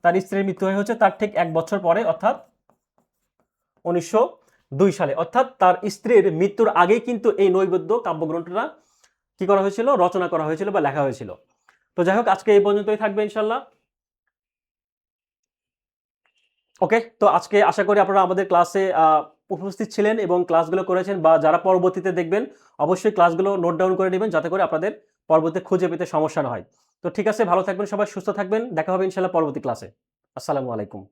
তার স্ত্রীর মৃত্যু হচ্ছে তার ঠিক 1 বছর পরে, অর্থাৎ সালে, অর্থাৎ তার স্ত্রীর মৃত্যুর আগেই কিন্তু এই নৈবেদ্য কাব্যগ্রন্থটা কি করা হয়েছিল, রচনা করা হয়েছিল বা লেখা হয়েছিল। তো যাই হোক, আজকে এই পর্যন্তই থাকবে ইনশাল্লাহ। ওকে, তো আজকে আশা করি আপনারা আমাদের ক্লাসে উপস্থিত ছিলেন এবং ক্লাসগুলো করেছেন, বা যারা পরবর্তীতে দেখবেন অবশ্যই ক্লাসগুলো নোট ডাউন করে নেবেন, যাতে করে আপনাদের পরবর্তীতে খুঁজে পেতে সমস্যা না হয়। তো ঠিক আছে, ভালো থাকবেন সবাই, সুস্থ থাকবেন, দেখা হবে ইনশাল্লাহ পরবর্তী ক্লাসে। আসসালামু আলাইকুম।